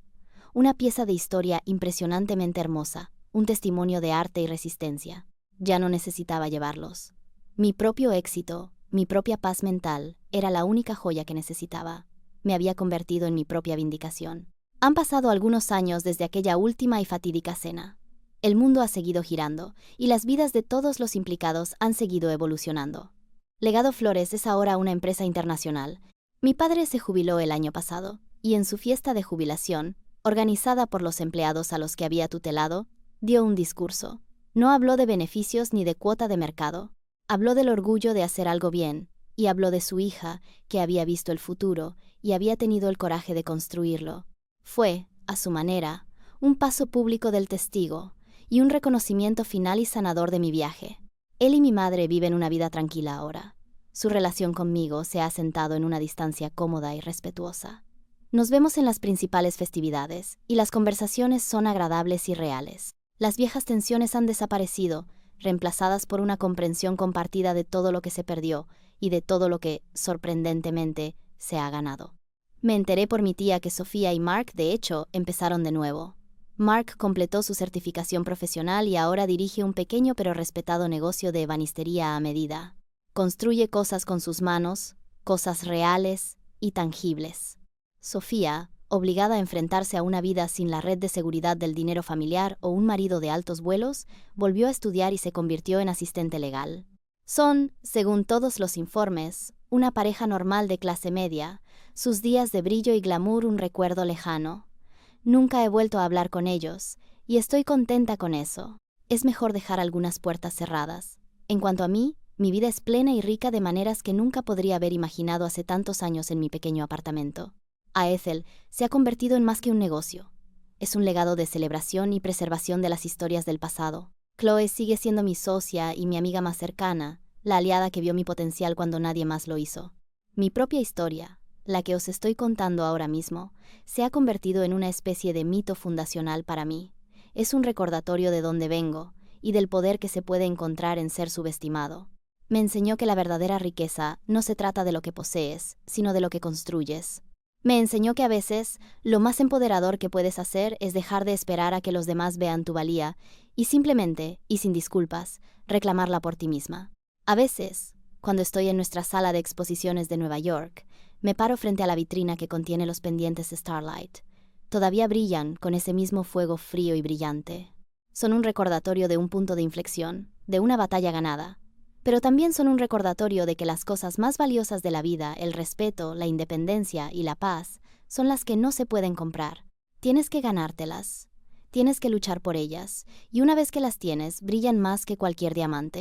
Una pieza de historia impresionantemente hermosa, un testimonio de arte y resistencia. Ya no necesitaba llevarlos. Mi propio éxito, mi propia paz mental, era la única joya que necesitaba. Me había convertido en mi propia vindicación. Han pasado algunos años desde aquella última y fatídica cena. El mundo ha seguido girando, y las vidas de todos los implicados han seguido evolucionando. Legado Flores es ahora una empresa internacional. Mi padre se jubiló el año pasado, y en su fiesta de jubilación, organizada por los empleados a los que había tutelado, dio un discurso. No habló de beneficios ni de cuota de mercado. Habló del orgullo de hacer algo bien, y habló de su hija, que había visto el futuro y había tenido el coraje de construirlo. Fue, a su manera, un paso público del testigo y un reconocimiento final y sanador de mi viaje. Él y mi madre viven una vida tranquila ahora. Su relación conmigo se ha asentado en una distancia cómoda y respetuosa. Nos vemos en las principales festividades, y las conversaciones son agradables y reales. Las viejas tensiones han desaparecido, reemplazadas por una comprensión compartida de todo lo que se perdió y de todo lo que, sorprendentemente, se ha ganado. Me enteré por mi tía que Sofía y Mark, de hecho, empezaron de nuevo. Mark completó su certificación profesional y ahora dirige un pequeño pero respetado negocio de ebanistería a medida. Construye cosas con sus manos, cosas reales y tangibles. Sofía, obligada a enfrentarse a una vida sin la red de seguridad del dinero familiar o un marido de altos vuelos, volvió a estudiar y se convirtió en asistente legal. Son, según todos los informes, una pareja normal de clase media, sus días de brillo y glamour un recuerdo lejano. Nunca he vuelto a hablar con ellos, y estoy contenta con eso. Es mejor dejar algunas puertas cerradas. En cuanto a mí, mi vida es plena y rica de maneras que nunca podría haber imaginado hace tantos años en mi pequeño apartamento. A Ethel se ha convertido en más que un negocio. Es un legado de celebración y preservación de las historias del pasado. Chloe sigue siendo mi socia y mi amiga más cercana, la aliada que vio mi potencial cuando nadie más lo hizo. Mi propia historia, la que os estoy contando ahora mismo, se ha convertido en una especie de mito fundacional para mí. Es un recordatorio de dónde vengo y del poder que se puede encontrar en ser subestimado. Me enseñó que la verdadera riqueza no se trata de lo que posees, sino de lo que construyes. Me enseñó que a veces lo más empoderador que puedes hacer es dejar de esperar a que los demás vean tu valía y simplemente, y sin disculpas, reclamarla por ti misma. A veces, cuando estoy en nuestra sala de exposiciones de Nueva York, me paro frente a la vitrina que contiene los pendientes Starlight. Todavía brillan con ese mismo fuego frío y brillante. Son un recordatorio de un punto de inflexión, de una batalla ganada. Pero también son un recordatorio de que las cosas más valiosas de la vida, el respeto, la independencia y la paz, son las que no se pueden comprar. Tienes que ganártelas. Tienes que luchar por ellas, y una vez que las tienes, brillan más que cualquier diamante.